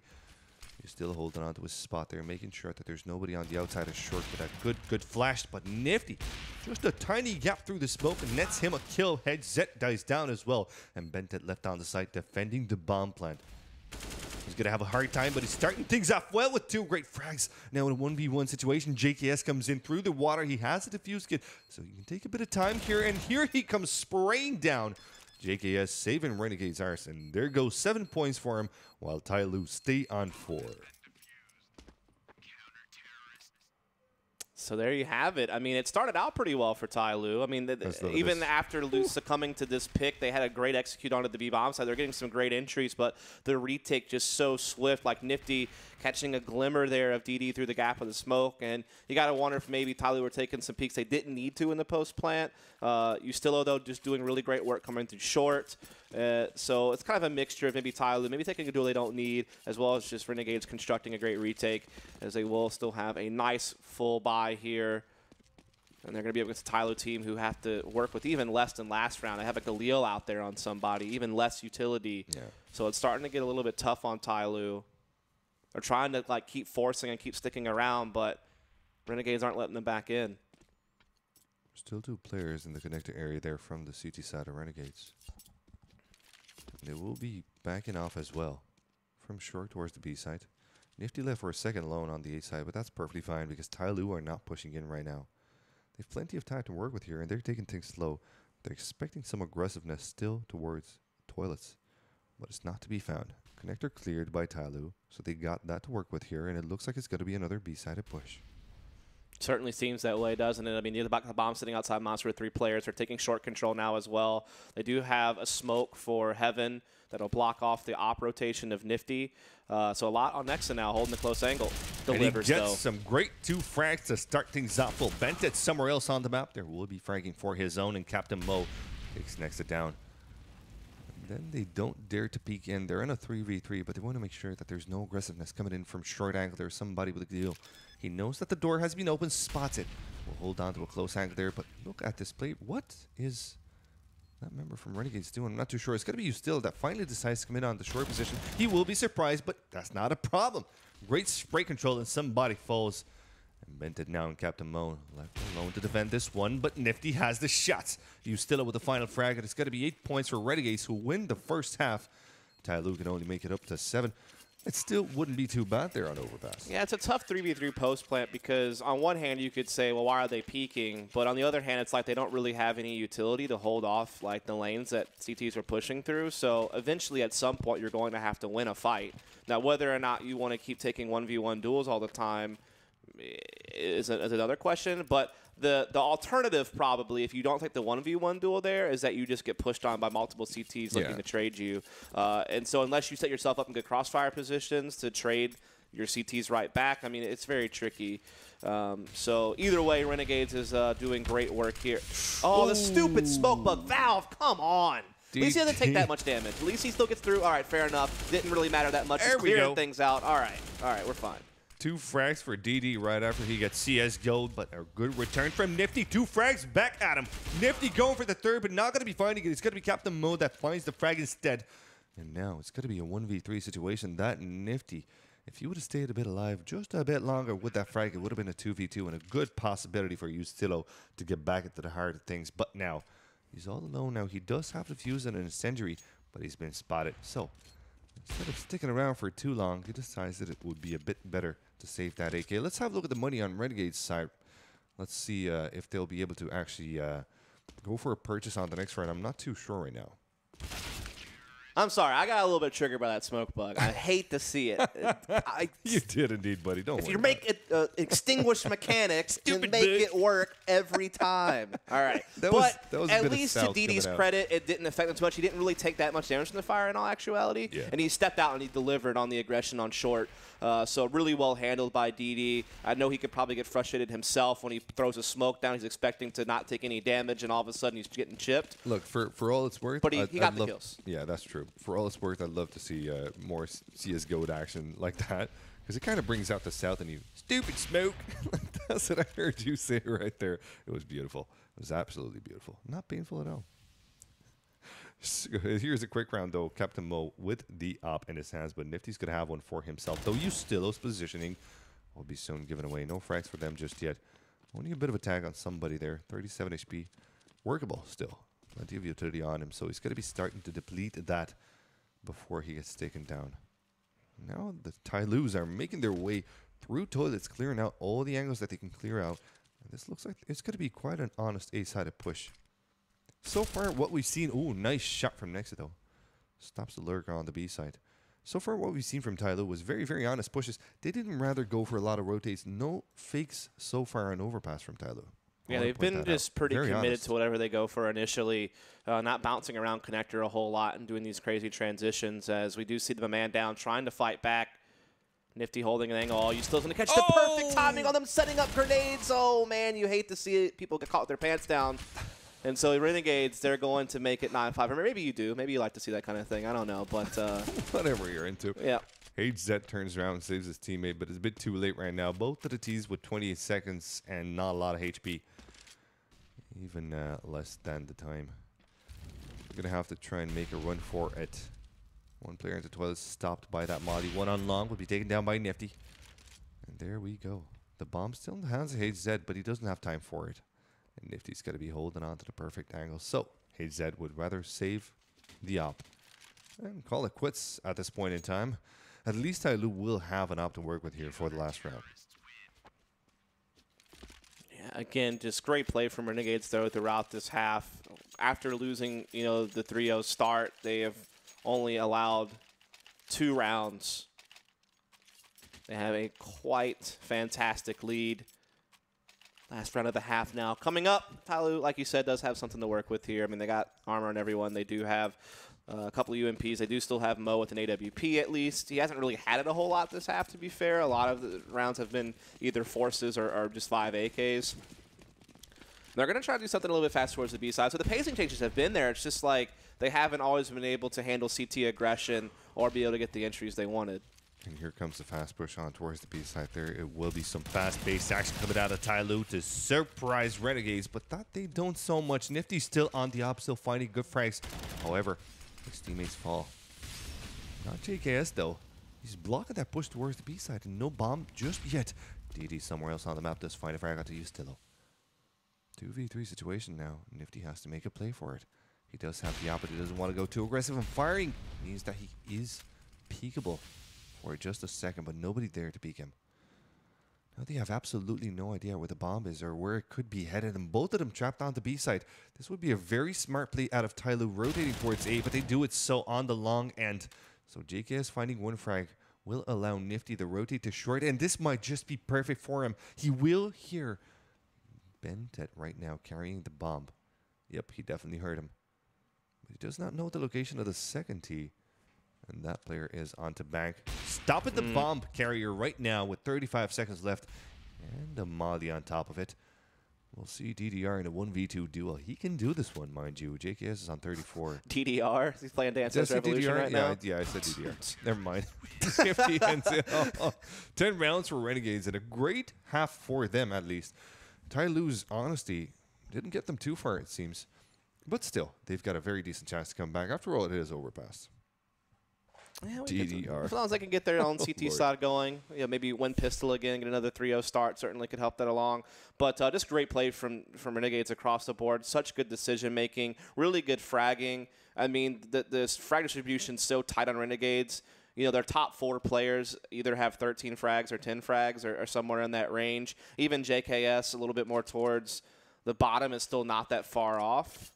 S2: He's still holding on to his spot there, making sure that there's nobody on the outside of short with that good flash. But Nifty, just a tiny gap through the smoke and nets him a kill. Headset dies down as well. And Bentet left on the site defending the bomb plant. He's going to have a hard time, but he's starting things off well with 2 great frags. Now in a 1v1 situation, JKS comes in through the water. He has a defuse kit, so you can take a bit of time here. And here he comes spraying down. JKS saving Renegade's arse, and there goes 7 points for him, while TyLoo stay on 4.
S3: So there you have it. I mean, it started out pretty well for TyLoo. I mean, even after succumbing to this pick, they had a great execute onto the B bomb side. They're getting some great entries, but the retake just so swift. Like Nifty catching a glimmer there of DD through the gap of the smoke, and you got to wonder if maybe TyLoo were taking some peeks they didn't need to in the post plant. Ustillo, though, just doing really great work coming through short. So it's kind of a mixture of maybe TyLoo, maybe taking a duel they don't need, as well as just Renegades constructing a great retake, as they will still have a nice full buy here. And they're going to be up against a TyLoo team who have to work with even less than last round. They have a Galil out there on somebody, even less utility. Yeah. So it's starting to get a little bit tough on TyLoo. They're trying to like keep forcing and keep sticking around, but Renegades aren't letting them back in.
S2: Still 2 players in the connector area there from the CT side of Renegades. They will be backing off as well from short towards the B side. Nifty left for a second alone on the A side, but that's perfectly fine because TyLoo are not pushing in right now. They have plenty of time to work with here, and they're taking things slow. They're expecting some aggressiveness still towards toilets, but it's not to be found. Connector cleared by TyLoo, so they got that to work with here, and it looks like it's going to be another B-sided push.
S3: Certainly seems that way, doesn't it? I mean, near the back of the bomb sitting outside Monster with 3 players. They're taking short control now as well. They do have a smoke for Heaven that'll block off the op rotation of Nifty. So a lot on Nexa now, holding the close angle. Delivers,
S2: and he gets some great 2 frags to start things off. Well, Bentet somewhere else on the map. There will be fragging for his own, and Captain Mo takes Nexa down. Then they don't dare to peek in. They're in a 3v3, but they want to make sure that there's no aggressiveness coming in from short angle. There's somebody with a deal. He knows that the door has been opened, spots it. We'll hold on to a close angle there, but look at this play. What is that member from Renegades doing? I'm not too sure. It's going to be Ustillo that finally decides to come in on the short position. He will be surprised, but that's not a problem. Great spray control, and somebody falls. And Bented now and Captain Mo left alone to defend this one, but Nifty has the shots. Ustillo with the final frag, and it's going to be 8 points for Renegades, who win the first half. TyLoo can only make it up to 7. It still wouldn't be too bad there on overpass.
S3: Yeah, it's a tough 3v3 post plant because on one hand you could say, well, why are they peeking? But on the other hand, it's like they don't really have any utility to hold off like the lanes that CTs are pushing through. So eventually at some point you're going to have to win a fight. Now, whether or not you want to keep taking 1v1 duels all the time is another question, but the alternative probably, if you don't take the 1v1 duel there, is that you just get pushed on by multiple CTs looking to trade you. And so unless you set yourself up in good crossfire positions to trade your CTs right back, I mean, it's very tricky. So either way, Renegades is doing great work here. Oh, the stupid smoke bug. Valve, come on. At least he doesn't take that much damage. At least he still gets through. All right, fair enough. Didn't really matter that much. Just clearing things out. All right, we're fine.
S2: 2 frags for DD right after he gets CS gold, but a good return from Nifty. 2 frags back at him. Nifty going for the third, but not going to be finding it. It's going to be Captain Mo that finds the frag instead. And now it's going to be a 1v3 situation. That Nifty, if he would have stayed a bit alive just a bit longer with that frag, it would have been a 2v2 and a good possibility for TyLoo to get back into the heart of things. But now, he's all alone now. He does have to fuse an incendiary, but he's been spotted. So, instead of sticking around for too long, he decides that it would be a bit better to save that AK. Let's have a look at the money on Renegades' side. Let's see if they'll be able to actually go for a purchase on the next round. I'm not too sure right now.
S3: I'm sorry, I got a little bit triggered by that smoke bug. I hate to see it.
S2: You did indeed, buddy. Don't worry.
S3: If you make it extinguish mechanics, then make it work every time. All right.
S2: That was a
S3: at
S2: bit of
S3: least to
S2: south
S3: DD's
S2: coming out.
S3: credit, it didn't affect him too much. He didn't really take that much damage from the fire in all actuality.
S2: Yeah.
S3: And he stepped out and he delivered on the aggression on short. So really well handled by DD. I know he could probably get frustrated himself when he throws a smoke down. He's expecting to not take any damage, and all of a sudden he's getting chipped.
S2: Look, for all it's worth,
S3: But he got the kills.
S2: Yeah, that's true. For all it's worth, I'd love to see more CSGO action like that, because it kind of brings out the South in you. Stupid smoke. That's what I heard you say right there. It was beautiful. It was absolutely beautiful. Not painful at all. So here's a quick round, though. Captain Mo with the op in his hands, but Nifty's going to have one for himself. Though TyLoo's positioning will be soon given away. No frags for them just yet. Only a bit of a tag on somebody there. 37 HP. Workable still. Plenty of utility on him, so he's going to be starting to deplete that before he gets taken down. Now the TyLoos are making their way through toilets, clearing out all the angles that they can clear out. And this looks like it's going to be quite an honest A-sided push. So far, what we've seen... Ooh, nice shot from Nexa, though. Stops the lurker on the B side. So far, what we've seen from TyLoo was very, very honest pushes. They didn't rather go for a lot of rotates. No fakes so far on overpass from TyLoo.
S3: Yeah, they've been just pretty committed to whatever they go for initially, not bouncing around connector a whole lot and doing these crazy transitions, as we do see them a man down, trying to fight back. Nifty holding an angle. Oh, you still going to catch the perfect timing on them setting up grenades. Oh, man, you hate to see it. People get caught with their pants down. And so Renegades, they're going to make it 9-5. Or maybe you do. Maybe you like to see that kind of thing. I don't know. But
S2: whatever you're into.
S3: Yeah.
S2: HZ turns around and saves his teammate, but it's a bit too late right now. Both of the T's with 28 seconds and not a lot of HP. Even less than the time. We're going to have to try and make a run for it. One player into toilet stopped by that Molly. One on long will be taken down by Nifty. And there we go. The bomb's still in the hands of HZ, but he doesn't have time for it. And Nifty's got to be holding on to the perfect angle. So HZ would rather save the op and call it quits at this point in time. At least TyLoo will have an op to work with here for the last round.
S3: Yeah, again, just great play from Renegades though throughout this half. After losing, the 3-0 start, they have only allowed 2 rounds. They have a quite fantastic lead. Last round of the half now. Coming up, TyLoo, like you said, does have something to work with here. I mean, they got armor on everyone. They do have a couple of UMPs. They do still have Mo with an AWP at least. He hasn't really had it a whole lot this half, to be fair. A lot of the rounds have been either forces or just 5 AKs. They're going to try to do something a little bit faster towards the B side. So the pacing changes have been there. It's just like they haven't always been able to handle CT aggression or be able to get the entries they wanted.
S2: And here comes the fast push on towards the B side there. It will be some fast-paced action coming out of TyLoo to surprise Renegades, but that they don't so much. Nifty's still on the op, still finding good frags. However, his teammates fall. Not JKS, though. He's blocking that push towards the B side, and no bomb just yet. DD somewhere else on the map does find a frag out to use TyLoo. 2v3 situation now. Nifty has to make a play for it. He does have the op, but he doesn't want to go too aggressive, and firing means that he is peekable for just a second, but nobody there to peek him. Now they have absolutely no idea where the bomb is or where it could be headed, and both of them trapped on the B side. This would be a very smart play out of TyLoo rotating towards A, but they do it so on the long end. So JKS finding 1 frag will allow Nifty to rotate to short, and this might just be perfect for him. He will hear Bentet right now carrying the bomb. Yep, he definitely heard him. But he does not know the location of the second T. And that player is onto bank. Stop at the bomb carrier right now with 35 seconds left. And a Molly on top of it. We'll see DDR in a 1v2 duel. He can do this one, mind you. JKS is on 34.
S3: DDR? He's playing Dance Dance Revolution right now?
S2: Yeah, I said DDR. Never mind. 50 and 10 rounds for Renegades, and a great half for them, at least. TyLoo's honesty didn't get them too far, it seems. But still, they've got a very decent chance to come back. After all, it is overpass.
S3: Yeah,
S2: DDR.
S3: As long as they can get their own CT
S2: Lord.
S3: side going, maybe win pistol again, get another 3-0 start, certainly could help that along. But just great play from Renegades across the board. Such good decision making, really good fragging. I mean, this frag distribution so tight on Renegades. Their top 4 players either have 13 frags or 10 frags or somewhere in that range. Even JKS a little bit more towards the bottom is still not that far off.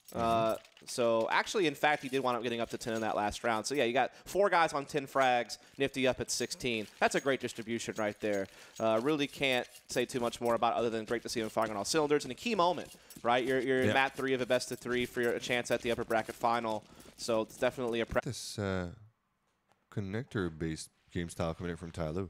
S3: So actually, in fact, he did wind up getting up to 10 in that last round. So yeah, you got 4 guys on 10 frags, Nifty up at 16. That's a great distribution right there. Really can't say too much more about it other than great to see him firing on all cylinders. And a key moment, right? You're in map 3 of a best of 3 for a chance at the upper bracket final. So it's definitely a
S2: This connector-based game style coming in from TyLoo.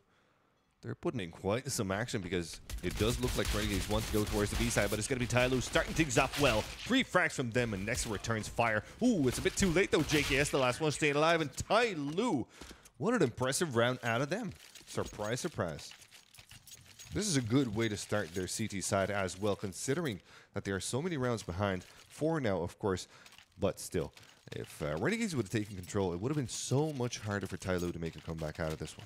S2: They're putting in quite some action because it does look like Renegades want to go towards the B side, but it's going to be TyLoo starting things off well. 3 frags from them, and Nexa returns fire. Ooh, it's a bit too late though, JKS, the last one staying alive, and TyLoo. What an impressive round out of them. Surprise, surprise. This is a good way to start their CT side as well, considering that there are so many rounds behind. 4 now, of course, but still. If Renegades would have taken control, it would have been so much harder for TyLoo to make a comeback out of this one.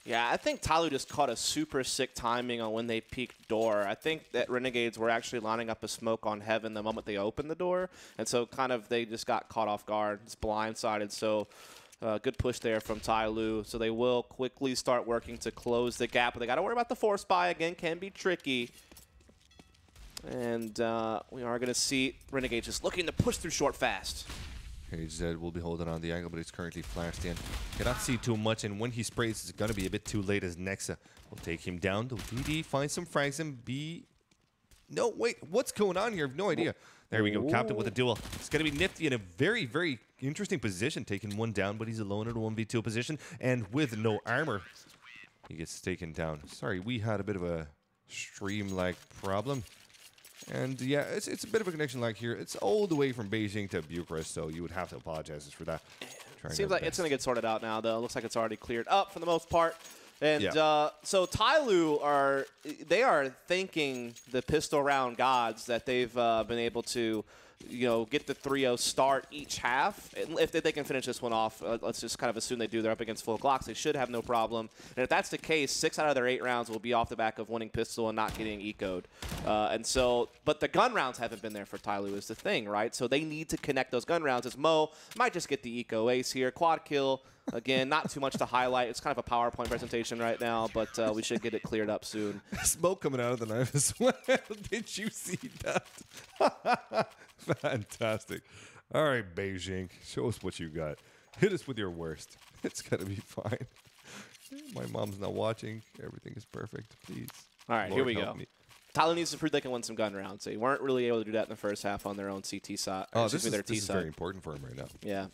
S3: Yeah, I think TyLoo just caught a super sick timing on when they peeked door. I think that Renegades were actually lining up a smoke on Heaven the moment they opened the door. And so kind of they just got caught off guard. It's blindsided. So good push there from TyLoo. So they will quickly start working to close the gap. But they got to worry about the force buy. Again, can be tricky. And we are going to see Renegades just looking to push through short fast.
S2: HZ will be holding on the angle, but it's currently flashed in. Cannot see too much, and when he sprays, it's going to be a bit too late as Nexa will take him down. The DD finds some frags and B. No, wait, what's going on here? I have no idea. There we go, Captain with a duel. It's going to be Nifty in a very, very interesting position, taking one down, but he's alone in a 1v2 position, and with no armor, he gets taken down. Sorry, we had a bit of a stream-like problem. And yeah, it's a bit of a connection lag here. It's all the way from Beijing to Bucharest, so you would have to apologize for that.
S3: Seems like it's going to get sorted out now, though. Looks like it's already cleared up for the most part. And so TyLoo are thanking the pistol round gods that they've been able to get the 3-0 start each half. And if they can finish this one off, let's just kind of assume they do. They're up against full Glocks. They should have no problem. And if that's the case, 6 out of their 8 rounds will be off the back of winning pistol and not getting eco'd. But the gun rounds haven't been there for TyLoo is the thing, right? So they need to connect those gun rounds. As Mo might just get the eco ace here. Quad kill. Again, not too much to highlight. It's kind of a PowerPoint presentation right now, but we should get it cleared up soon.
S2: Smoke coming out of the knife as well. Did you see that? Fantastic. All right, Beijing, show us what you got. Hit us with your worst. It's going to be fine. My mom's not watching. Everything is perfect. Please.
S3: All right,
S2: Lord,
S3: here we go.
S2: me.
S3: TyLoo needs to prove they can win some gun rounds. They weren't really able to do that in the first half on their own CT side.
S2: Oh, this is very important for him right now.
S3: Yeah.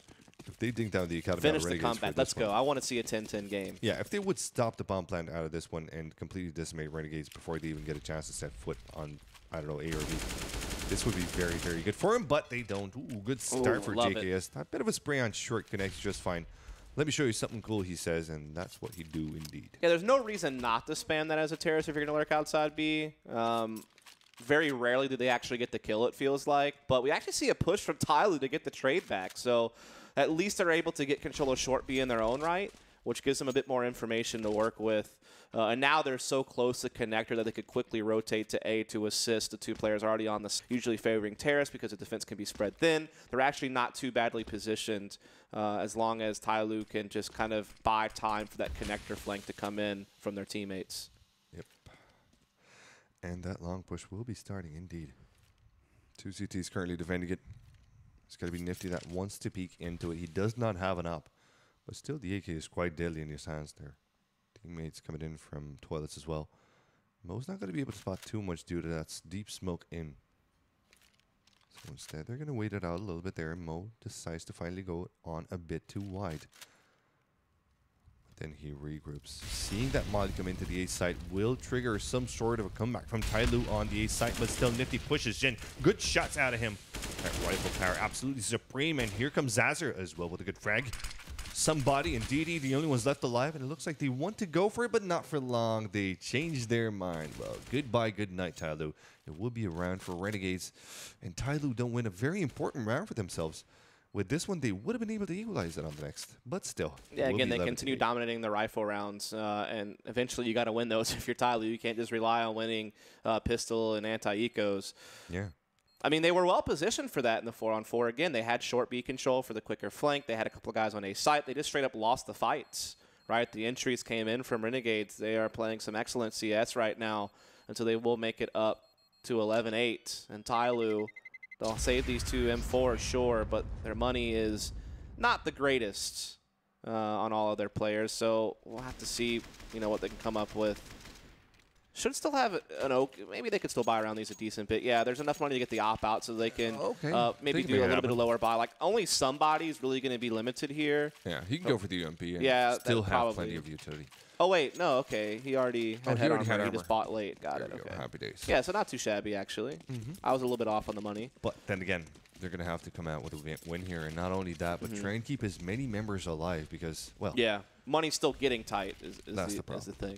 S2: If they dink down the Academy
S3: Finish the combat. Let's go.
S2: One.
S3: I want to see a 10-10 game.
S2: Yeah, if they would stop the bomb plant out of this one and completely decimate Renegades before they even get a chance to set foot on, I don't know, A or B, this would be very, very good for him, but they don't. Ooh, good start for JKS. A bit of a spray on short connects just fine. Let me show you something cool, he says, and that's what he'd do indeed.
S3: Yeah, there's no reason not to spam that as a terrorist if you're going to lurk outside B. Very rarely do they actually get the kill, it feels like. But we actually see a push from TyLoo to get the trade back. So at least they're able to get control of short B in their own right, which gives them a bit more information to work with. And now they're so close to connector that they could quickly rotate to A to assist the 2 players already on the usually favoring terrace because the defense can be spread thin. They're actually not too badly positioned as long as TyLoo can just kind of buy time for that connector flank to come in from their teammates.
S2: Yep. And that long push will be starting indeed. 2 CTs currently defending it. It's got to be Nifty that wants to peek into it. He does not have an up, but still the AK is quite deadly in his hands there. Teammates coming in from toilets as well. Mo's not going to be able to spot too much due to that deep smoke in. So instead, they're going to wait it out a little bit there. Mo decides to finally go on a bit too wide. Then he regroups. Seeing that mod come into the A site will trigger some sort of a comeback from TyLoo on the A site, but still Nifty pushes Jin. Good shots out of him. That rifle power absolutely supreme, and here comes Zazar as well with a good frag. Somebody and DD, the only ones left alive, and it looks like they want to go for it, but not for long. They changed their mind. Well, goodbye, good night, TyLoo. It will be a round for Renegades, and TyLoo don't win a very important round for themselves. With this one, they would have been able to equalize it on the next, but still.
S3: Yeah, again, they continue dominating the rifle rounds, and eventually you got to win those if you're TyLoo. You can't just rely on winning pistol and anti-ecos.
S2: Yeah.
S3: I mean, they were well positioned for that in the 4-on-4. Again, they had short B control for the quicker flank. They had a couple of guys on A site. They just straight up lost the fights, right? The entries came in from Renegades. They are playing some excellent CS right now, and so they will make it up to 11-8. And TyLoo, they'll save these two M4s, sure, but their money is not the greatest on all of their players. So we'll have to see, what they can come up with. Should still have an oak. Maybe they could still buy around these a decent bit. Yeah, there's enough money to get the op out so they can maybe do a little bit of lower buy. Like, only somebody's really going to be limited here.
S2: Yeah, he can go for the UMP and still have plenty of utility.
S3: Oh, wait. No, okay. He already had head armor. He just bought late. Got it. Okay.
S2: Happy days.
S3: Yeah, so not too shabby, actually. I was a little bit off on the money.
S2: But then again, they're going to have to come out with a win here. And not only that, but try and keep as many members alive because, well.
S3: Yeah, money's still getting tight is the thing.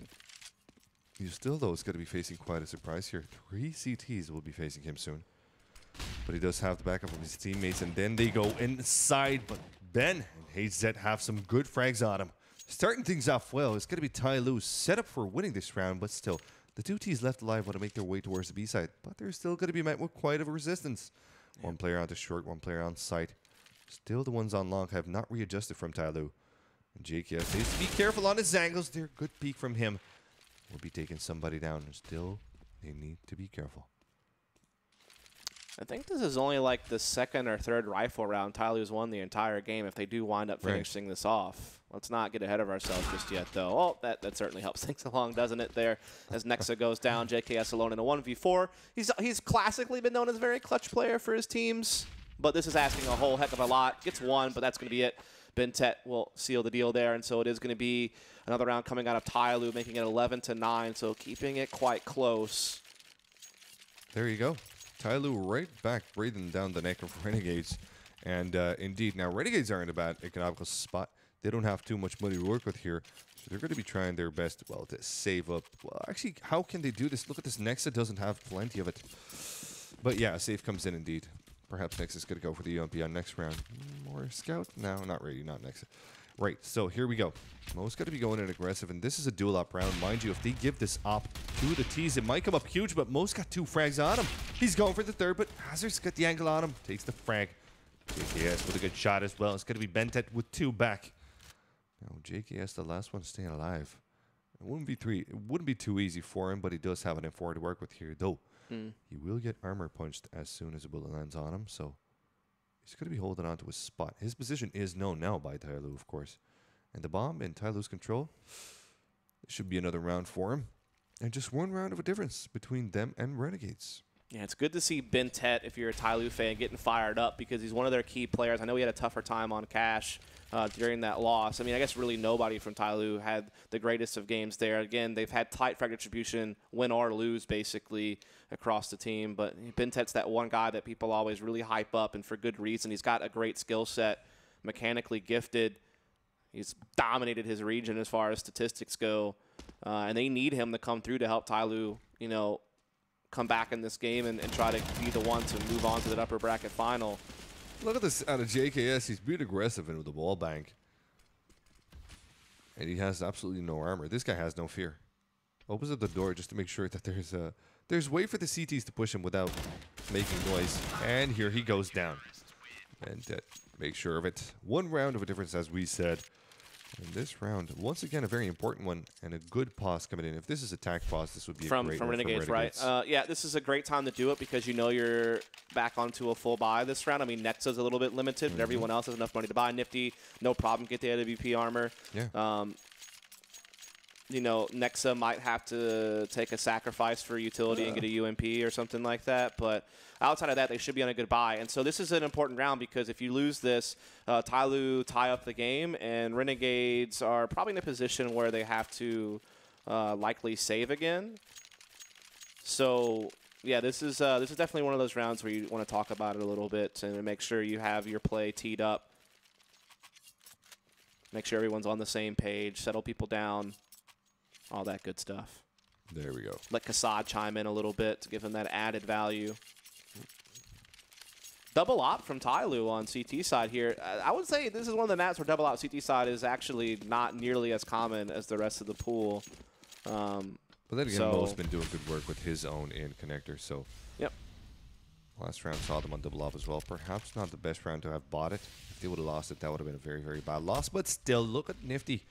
S2: You still, though, is going to be facing quite a surprise here. 3 CTs will be facing him soon. But he does have the backup of his teammates, and then they go inside. But Ben and HZ have some good frags on him. Starting things off well, it's going to be TyLoo set up for winning this round, but still, the 2 Ts left alive want to make their way towards the B side. But they're still going to be met with quite a resistance. Yeah. One player on the short, one player on site. Still, the ones on long have not readjusted from TyLoo. And JKS needs to be careful on his angles. They're good peek from him. Will be taking somebody down, and still they need to be careful.
S3: I think this is only like the second or third rifle round TyLoo's won the entire game if they do wind up finishing this off. Let's not get ahead of ourselves just yet, though. Oh, that certainly helps things along, doesn't it, there? As Nexa goes down, JKS alone in a 1v4. He's classically been known as a very clutch player for his teams, but this is asking a whole heck of a lot. Gets one, but that's going to be it. Bentet will seal the deal there, and so it is going to be another round coming out of TyLoo, making it 11-9, so keeping it quite close.
S2: There you go. TyLoo right back, breathing down the neck of Renegades. And indeed, now Renegades are in a bad economical spot. They don't have too much money to work with here, so they're going to be trying their best, well, to save up. Well, actually, how can they do this? Look at this. Nexa doesn't have plenty of it. But yeah, a save comes in indeed. Perhaps Nexa's going to go for the UMP on next round. More scout? No, not really, not Nexa. Right, so here we go. Mo's going to be going in aggressive, and this is a dual op round. Mind you, if they give this op to the T's, it might come up huge, but Mo's got 2 frags on him. He's going for the third, but Hazard's got the angle on him. Takes the frag. JKS with a good shot as well. It's going to be Bentet with 2 back. Now, JKS, the last one staying alive. It wouldn't be too easy for him, but he does have an M4 to work with here, though. He will get armor punched as soon as a bullet lands on him, so he's going to be holding on to his spot. His position is known now by TyLoo, of course. And the bomb in TyLoo's control, it should be another round for him. And just one round of a difference between them and Renegades.
S3: Yeah, it's good to see Bentet, if you're a TyLoo fan, getting fired up because he's one of their key players. I know he had a tougher time on Cash during that loss. I mean, I guess really nobody from TyLoo had the greatest of games there. Again, they've had tight frag distribution, win or lose, basically, across the team. But Bentet's that one guy that people always really hype up, and for good reason. He's got a great skill set, mechanically gifted. He's dominated his region as far as statistics go. And they need him to come through to help TyLoo, come back in this game and try to be the one to move on to that upper bracket final.
S2: Look at this out of JKS. He's being aggressive into the wall bank. And he has absolutely no armor. This guy has no fear. Opens up the door just to make sure that there's way for the CTs to push him without making noise. And here he goes down. And make sure of it. One round of a difference, as we said. And this round, once again, a very important one and a good pause coming in. If this is attack pause, this would be a great one
S3: from Renegades, right? Yeah, this is a great time to do it because you're back onto a full buy this round. I mean, Nexa's a little bit limited, but everyone else has enough money to buy. Nifty, no problem, get the AWP armor.
S2: Yeah.
S3: you know, Nexa might have to take a sacrifice for utility and get a UMP or something like that. But outside of that, they should be on a good bye. And so this is an important round because if you lose this, TyLoo tie up the game, and Renegades are probably in a position where they have to likely save again. So yeah, this is definitely one of those rounds where you want to talk about it a little bit and make sure you have your play teed up. Make sure everyone's on the same page, settle people down, all that good stuff.
S2: There we go.
S3: Let Kassad chime in a little bit to give him that added value. Double op from TyLoo on CT side here. I would say this is one of the maps where double op CT side is actually not nearly as common as the rest of the pool.
S2: But then again, Mo's been doing good work with his own in connector, so.
S3: Yep.
S2: Last round saw them on double op as well. Perhaps not the best round to have bought it. If they would have lost it, that would have been a very, very bad loss. But still, look at Nifty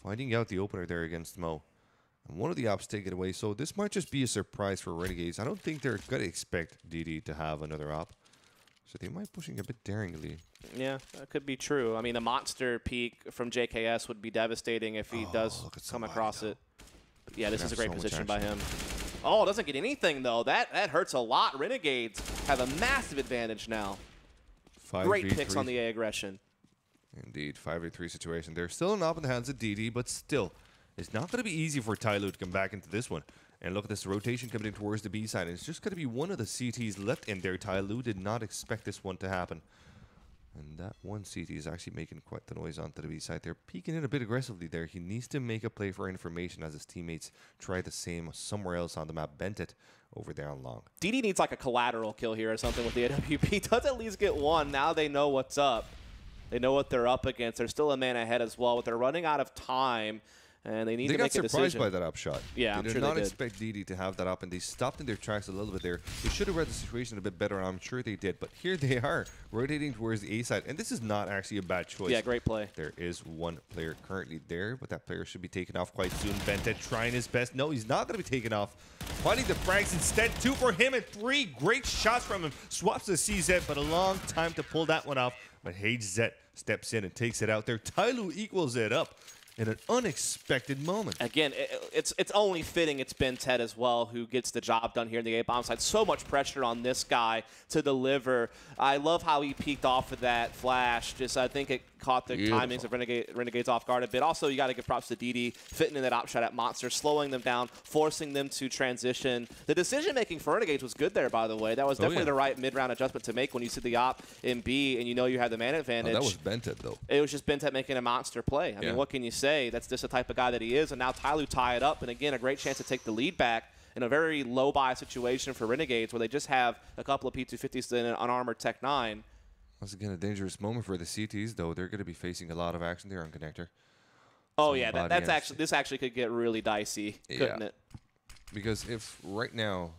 S2: finding out the opener there against Mo. And one of the ops take it away, so this might just be a surprise for Renegades. I don't think they're going to expect DD to have another op. So they might pushing a bit daringly.
S3: Yeah, that could be true. I mean, a monster peak from JKS would be devastating if he does come across it. But yeah, this is a great position by him. Oh, doesn't get anything, though. That hurts a lot. Renegades have a massive advantage now. Great picks on the A aggression.
S2: Indeed, 5v3 situation. They're still an op in the hands of DD, but still, it's not going to be easy for TyLoo to come back into this one. And look at this rotation coming in towards the B side. It's just going to be one of the CTs left in there. TyLoo did not expect this one to happen. And that one CT is actually making quite the noise onto the B side. They're peeking in a bit aggressively there. He needs to make a play for information as his teammates try the same somewhere else on the map. Bent it over there on long.
S3: DD needs like a collateral kill here or something with the AWP. Does at least get one. Now they know what's up. They know what they're up against. They're still a man ahead as well, but they're running out of time. And they need to make a decision.
S2: They got surprised by that up shot.
S3: Yeah,
S2: they did not expect DD to have that up, and they stopped in their tracks a little bit there. They should have read the situation a bit better, and I'm sure they did. But here they are, rotating towards the A side. And this is not actually a bad choice.
S3: Yeah, great play.
S2: There is one player currently there, but that player should be taken off quite soon. Bentet trying his best. No, he's not going to be taken off. Finding the frags instead. 2 for him and 3 great shots from him. Swaps the CZ, but a long time to pull that one off. But HZ steps in and takes it out there. TyLoo equals it up in an unexpected moment.
S3: Again, it's only fitting it's Ben Ted as well who gets the job done here in the A-bomb side. So much pressure on this guy to deliver. I love how he peeked off of that flash. Just I think it caught the timings of Renegades off guard a bit. Also, you got to give props to DD fitting in that op shot at Monster, slowing them down, forcing them to transition. The decision-making for Renegades was good there, by the way. That was definitely the right mid-round adjustment to make when you see the op in B and you know you have the man advantage.
S2: That was Bentet, though.
S3: It was just Bentet making a monster play. I mean, what can you say? That's just the type of guy that he is. And now TyLoo tie it up. And again, a great chance to take the lead back in a very low-buy situation for Renegades where they just have a couple of P250s and an unarmored Tech 9.
S2: Once again, a dangerous moment for the CTs, though. They're going to be facing a lot of action there on connector.
S3: Oh, yeah. This actually could get really dicey, couldn't it?
S2: Because if right now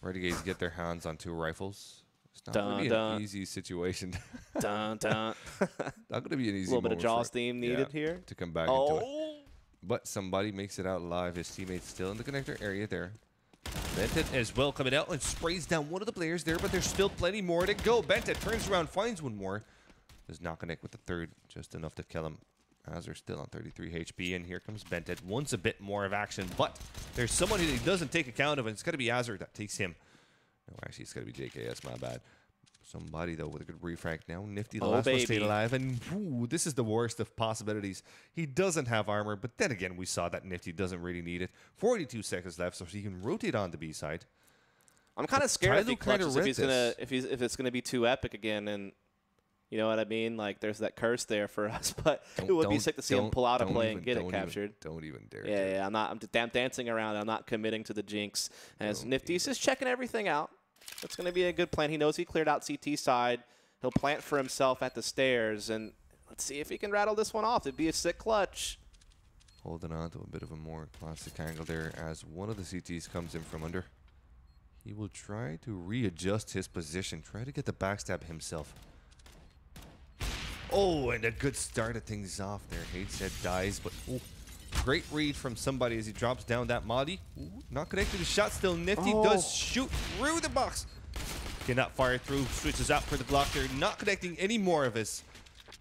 S2: Renegades get their hands on 2 rifles, it's not going to be an easy situation.
S3: Not going
S2: to be an easy moment.
S3: A little bit of Jaws theme needed here.
S2: To come back into it. But somebody makes it out alive. His teammate's still in the connector area there. Bentet as well coming out and sprays down one of the players there, but there's still plenty more to go. Bentet turns around, finds one more. Does not connect with the third, just enough to kill him. As they're still on 33 HP, and here comes Bentet. Wants a bit more of action, but there's someone he doesn't take account of, and it's going to be Azur that takes him. No, actually, it's going to be JKS, my bad. Somebody, though, with a good refract now. Nifty, the last one stayed alive. And this is the worst of possibilities. He doesn't have armor, but then again, we saw that Nifty doesn't really need it. 42 seconds left, so he can rotate on the B side.
S3: I'm kind of scared if he clutches if it's gonna be too epic again, and you know what I mean? Like, there's that curse there for us, but it would be sick to see him pull out a play and get it captured.
S2: Don't even dare.
S3: Yeah, I'm dancing around. I'm not committing to the jinx. As Nifty's just checking everything out. It's going to be a good plan. He knows he cleared out CT side. He'll plant for himself at the stairs, and let's see if he can rattle this one off. It'd be a sick clutch.
S2: Holding on to a bit of a more classic angle there as one of the CTs comes in from under. He will try to readjust his position, try to get the backstab himself. Oh, and a good start of things off there. HZ dies, but great read from somebody as he drops down that Molly. Not connected to shot still. Nifty does shoot through the box. Cannot fire through. Switches out for the block there. Not connecting any more of his.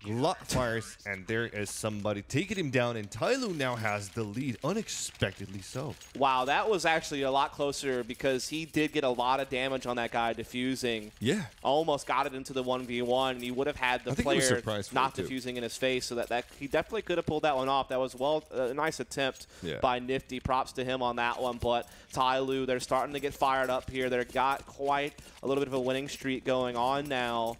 S2: Glock fires, and there is somebody taking him down, and TyLoo now has the lead, unexpectedly so.
S3: Wow, that was actually a lot closer because he did get a lot of damage on that guy defusing.
S2: Yeah.
S3: Almost got it into the 1v1, and he would have had the player not defusing in his face, so that he definitely could have pulled that one off. That was a nice attempt by Nifty. Props to him on that one, but TyLoo, they're starting to get fired up here. They've got quite a little bit of a winning streak going on now.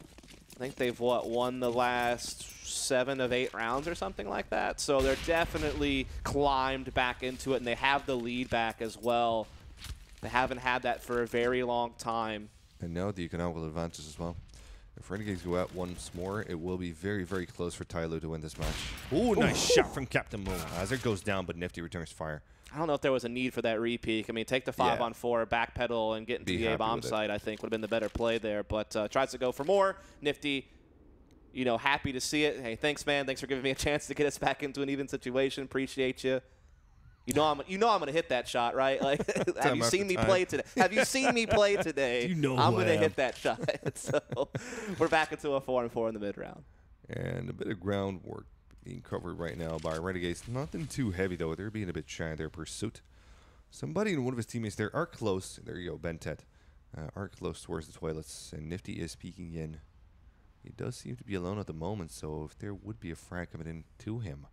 S3: I think they've, won the last 7 of 8 rounds or something like that. So they're definitely climbed back into it, and they have the lead back as well. They haven't had that for a very long time.
S2: And now the economical advantage as well. If Renegades go out once more, it will be very, very close for TyLoo to win this match. Ooh, nice shot from Captain Moon. As it goes down, but Nifty returns fire.
S3: I don't know if there was a need for that repeat. I mean, take the 5-on-4, backpedal, and get into the A-bomb site, I think, would have been the better play there. But tries to go for more. Nifty, happy to see it. Hey, thanks, man. Thanks for giving me a chance to get us back into an even situation. Appreciate you. I'm going to hit that shot, right? Like, have you seen me play today? Have you seen me play today? I'm going to hit that shot. So we're back into a 4-on-4 in the mid-round.
S2: And a bit of groundwork being covered right now by Renegades. Nothing too heavy, though. They're being a bit shy in their pursuit. Somebody and one of his teammates there are close. There you go, Bentet. Are close towards the toilets, and Nifty is peeking in. He does seem to be alone at the moment, so if there would be a frag coming in to him,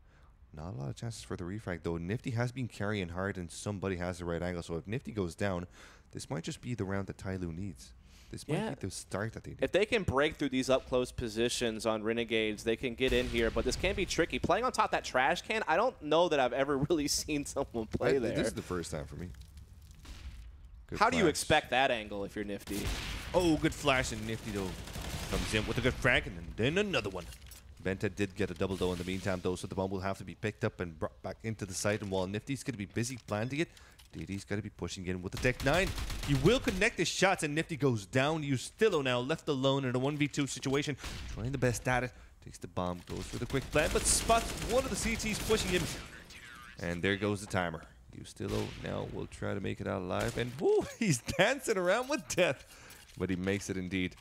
S2: not a lot of chances for the refrag, though. Nifty has been carrying hard, and somebody has the right angle, so if Nifty goes down, this might just be the round that TyLoo needs. This might be the start that they need.
S3: If they can break through these up-close positions on Renegades, they can get in here, but this can be tricky. Playing on top of that trash can, I don't know that I've ever really seen someone play there.
S2: This is the first time for me.
S3: Good How flash. Do you expect that angle if you're Nifty?
S2: Oh, good flash, and Nifty, though, comes in with a good frag, and then another one. Benta did get a double, though, in the meantime, though, so the bomb will have to be picked up and brought back into the site, and while Nifty's going to be busy planting it, DD's got to be pushing in with the Tech 9. He will connect his shots, and Nifty goes down. Ustillo now left alone in a 1v2 situation, trying the best at it. Takes the bomb, goes for the quick plant, but spots one of the CTs pushing him. And there goes the timer. Ustillo now will try to make it out alive, and whoo, he's dancing around with death. But he makes it indeed.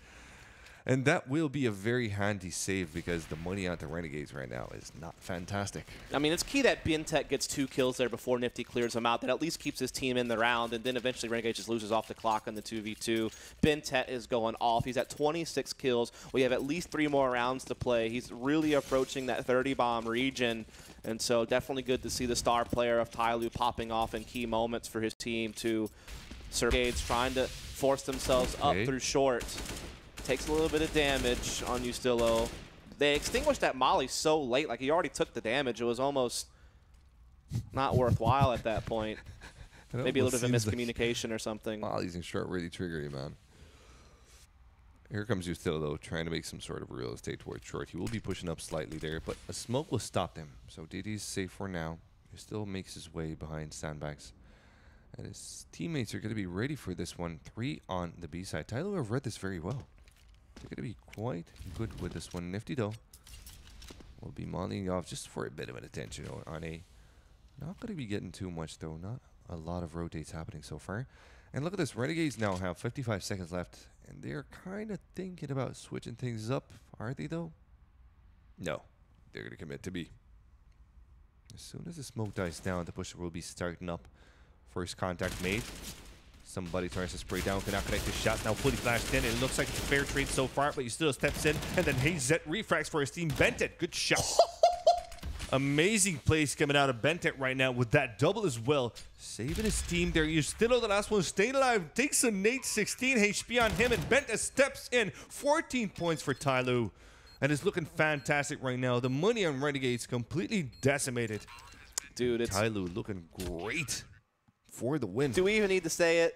S2: And that will be a very handy save because the money on the Renegades right now is not fantastic.
S3: I mean, it's key that Bintek gets 2 kills there before Nifty clears him out. That at least keeps his team in the round, and then eventually Renegades just loses off the clock on the 2v2. Bintek is going off. He's at 26 kills. We have at least 3 more rounds to play. He's really approaching that 30-bomb region, and so definitely good to see the star player of TyLoo popping off in key moments for his team to Renegades trying to force themselves up through short. Takes a little bit of damage on Ustillo. They extinguished that molly so late, like he already took the damage. It was almost not worthwhile at that point. Maybe a little bit of miscommunication or something.
S2: Mollies in short really trigger you, man. Here comes Ustillo, though, trying to make some sort of real estate towards short. He will be pushing up slightly there, but a smoke will stop him. So DD's safe for now. He still makes his way behind sandbags. And his teammates are going to be ready for this one. 3 on the B side. TyLoo have read this very well. They're going to be quite good with this one. Nifty, though, will be mollying off just for a bit of an attention on A. Not going to be getting too much, though. Not a lot of rotates happening so far. And look at this. Renegades now have 55 seconds left, and they're kind of thinking about switching things up. Are they, though? No. They're going to commit to B. As soon as the smoke dies down, the pusher will be starting up. First contact made. Somebody tries to spray down, cannot connect his shot. Now fully flashed in. It looks like it's a fair trade so far, but he still steps in. And then Hayzet refrags for his team. Bentet, good shot. Amazing plays coming out of Bentet right now with that double as well. Saving his team there. Ustillo, the last one, staying alive. Takes a nade, 16 HP on him, and Bentet steps in. 14 points for TyLoo. And it's looking fantastic right now. The money on Renegades completely decimated.
S3: Dude, it's
S2: TyLoo looking great for the win.
S3: Do we even need to say it?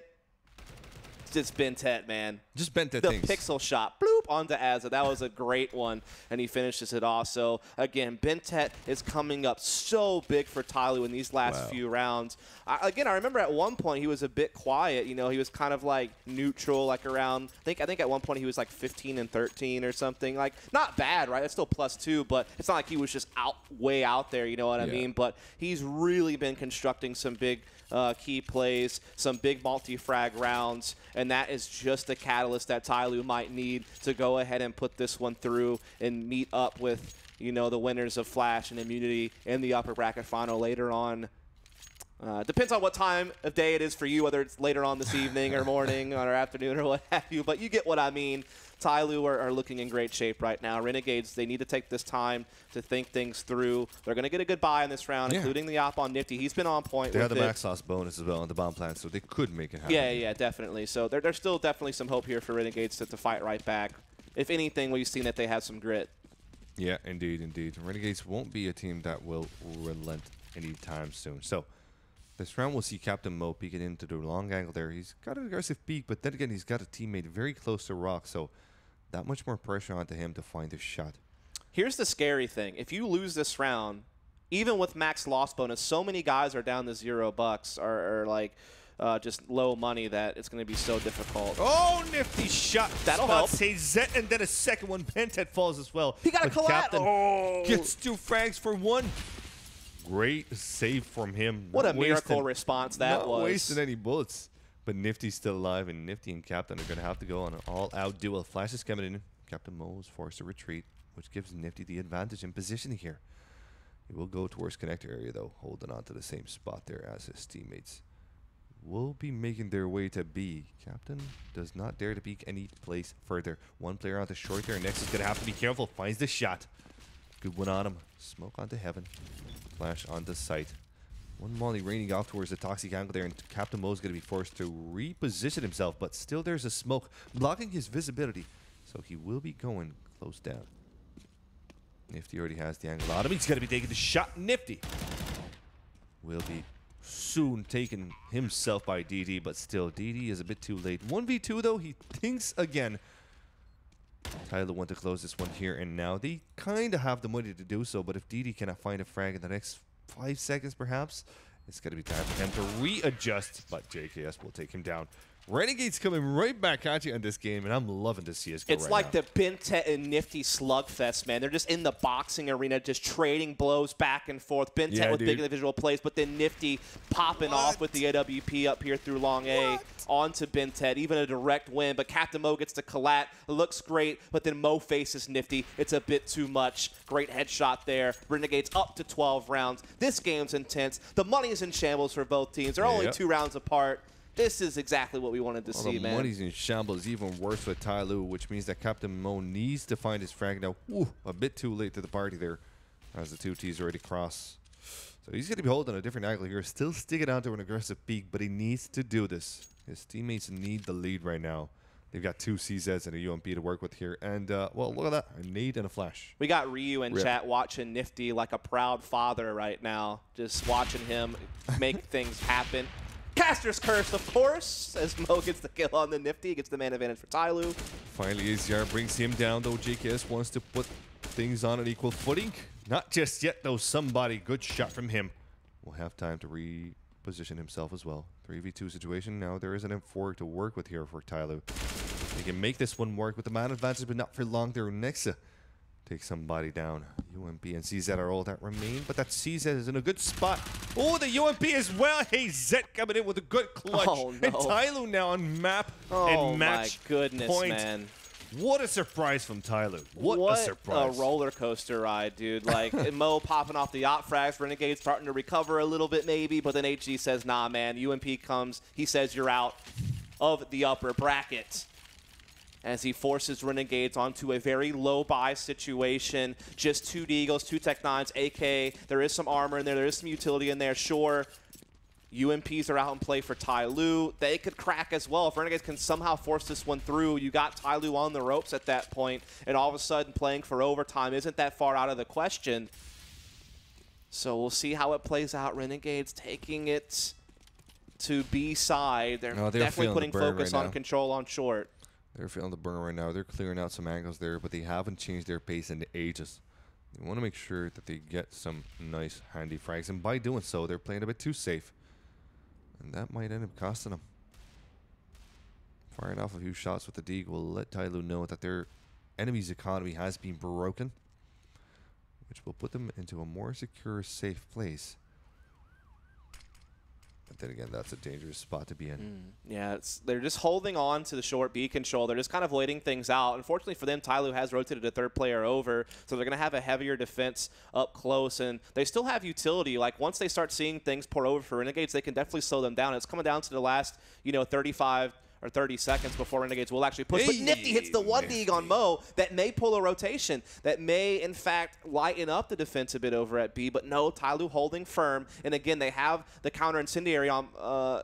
S3: It's just Bentet, man.
S2: Just Bentet
S3: things. The pixel shot, bloop, onto Azza. That was a great one, and he finishes it off. So, again, Bentet is coming up so big for TyLoo in these last few rounds. I remember at one point he was a bit quiet. You know, he was kind of like neutral, like around, I think at one point he was like 15 and 13 or something. Like, not bad, right? It's still +2, but it's not like he was just way out there, you know what I mean? But he's really been constructing some big key plays, some big multi-frag rounds, and that is just the catalyst that TyLoo might need to go ahead and put this one through and meet up with, you know, the winners of Flash and Immunity in the upper bracket final later on. Depends on what time of day it is for you, whether it's later on this evening or morning or afternoon or what have you, but you get what I mean. TyLoo are looking in great shape right now. Renegades, they need to take this time to think things through. They're going to get a good buy in this round, including the op on Nifty. He's been on point.
S2: They
S3: with
S2: have the max loss bonus as well on the bomb plant, so they could make it happen.
S3: Yeah, definitely. So there's still definitely some hope here for Renegades to fight right back. If anything, we've seen that they have some grit.
S2: Yeah, indeed. Renegades won't be a team that will relent anytime soon. So this round, we'll see Captain Mo peeking into the long angle there. He's got an aggressive peek, but then again, he's got a teammate very close to Rock, so that much more pressure onto him to find a shot.
S3: Here's the scary thing. If you lose this round, even with max loss bonus, so many guys are down to $0 or like just low money that it's going to be so difficult.
S2: Oh, nifty shot.
S3: That'll help.
S2: Zet, and then a second one. Pentet falls as well.
S3: He got a
S2: Captain
S3: collat.
S2: gets 2 frags for 1. Great save from him.
S3: What a miracle response that was.
S2: Not wasting any bullets. But Nifty's still alive, and Nifty and Captain are going to have to go on an all-out duel. Flash is coming in. Captain Mo is forced to retreat, which gives Nifty the advantage in position here. He will go towards connector area, though, holding on to the same spot there as his teammates. Will be making their way to B. Captain does not dare to peek any place further. One player on the short there. Next is going to have to be careful. Finds the shot. Good one on him. Smoke onto heaven. Flash onto sight. One molly raining off towards the toxic angle there, and Captain Mo is going to be forced to reposition himself, but still there's a smoke blocking his visibility, so he will be going close down. Nifty already has the angle on him. He's going to be taking the shot. Nifty will be soon taken himself by DD, but still DD is a bit too late. 1v2 though, he thinks again. TyLoo want to close this one here and now. They kind of have the money to do so, but if DD cannot find a frag in the next 5 seconds perhaps, it's going to be time for him to readjust, but JKS will take him down. Renegades coming right back at you in this game, and I'm loving to see us go.
S3: It's
S2: right
S3: like
S2: now.
S3: the Bintet and Nifty slugfest, man. They're just in the boxing arena, just trading blows back and forth. Bintet with big individual plays, but then Nifty popping off with the AWP up here through long A onto Bintet. Even a direct win, but Captain Mo gets the collat. Looks great, but then Mo faces Nifty. It's a bit too much. Great headshot there. Renegades up to 12 rounds. This game's intense. The money is in shambles for both teams. They're only 2 rounds apart. This is exactly what we wanted to see, man.
S2: The money's in shambles, even worse with TyLoo, which means that Captain Mo needs to find his frag now. Ooh, a bit too late to the party there, as the 2 T's already cross. So he's going to be holding a different angle here, still sticking out to an aggressive peak, but he needs to do this. His teammates need the lead right now. They've got 2 CZs and a UMP to work with here. And, well, look at that. A nade and a flash.
S3: We got Ryu in chat watching Nifty like a proud father right now. Just watching him make things happen. Caster's Curse, of course, as Mo gets the kill on the Nifty. Gets the man advantage for TyLoo.
S2: Finally, AZR brings him down, though. JKS wants to put things on an equal footing. Not just yet, though. Somebody, good shot from him. Will have time to reposition himself as well. 3v2 situation. Now there is an M4 to work with here for TyLoo. They can make this one work with the man advantage, but not for long. They're next to take somebody down. UMP and CZ are all that remain, but that CZ is in a good spot. Oh, the UMP as well. Hey, Zet coming in with a good clutch.
S3: Oh, no.
S2: And TyLoo now on map and match
S3: my goodness,
S2: point.
S3: man.
S2: What a surprise from TyLoo. What a surprise.
S3: A roller coaster ride, dude. Like, Mo popping off the op frags. Renegades starting to recover a little bit maybe, but then HG says, nah, man. UMP comes. He says you're out of the upper bracket, as he forces Renegades onto a very low buy situation. Just 2 Deagles, 2 Tech 9s, AK. There is some armor in there. There is some utility in there, sure. UMPs are out in play for TyLoo. They could crack as well. If Renegades can somehow force this one through, you got TyLoo on the ropes at that point, and all of a sudden playing for overtime isn't that far out of the question. So we'll see how it plays out. Renegades taking it to B side. They're definitely putting focus on control on short.
S2: They're feeling the burn right now. They're clearing out some angles there, but they haven't changed their pace in ages. They want to make sure that they get some nice, handy frags, and by doing so, they're playing a bit too safe. And that might end up costing them. Firing off a few shots with the Deagle will let TyLoo know that their enemy's economy has been broken, which will put them into a more secure, safe place. But then again, that's a dangerous spot to be in.
S3: Yeah, they're just holding on to the short B control. They're just kind of waiting things out. Unfortunately for them, TyLoo has rotated a third player over, so they're going to have a heavier defense up close. And they still have utility. Like, once they start seeing things pour over for Renegades, they can definitely slow them down. It's coming down to the last, 35 or 30 seconds before Renegades will actually push. But Nifty hits the one dig on Mo that may pull a rotation, that may, in fact, lighten up the defense a bit over at B. But no, TyLoo holding firm. And again, they have the counter incendiary on, a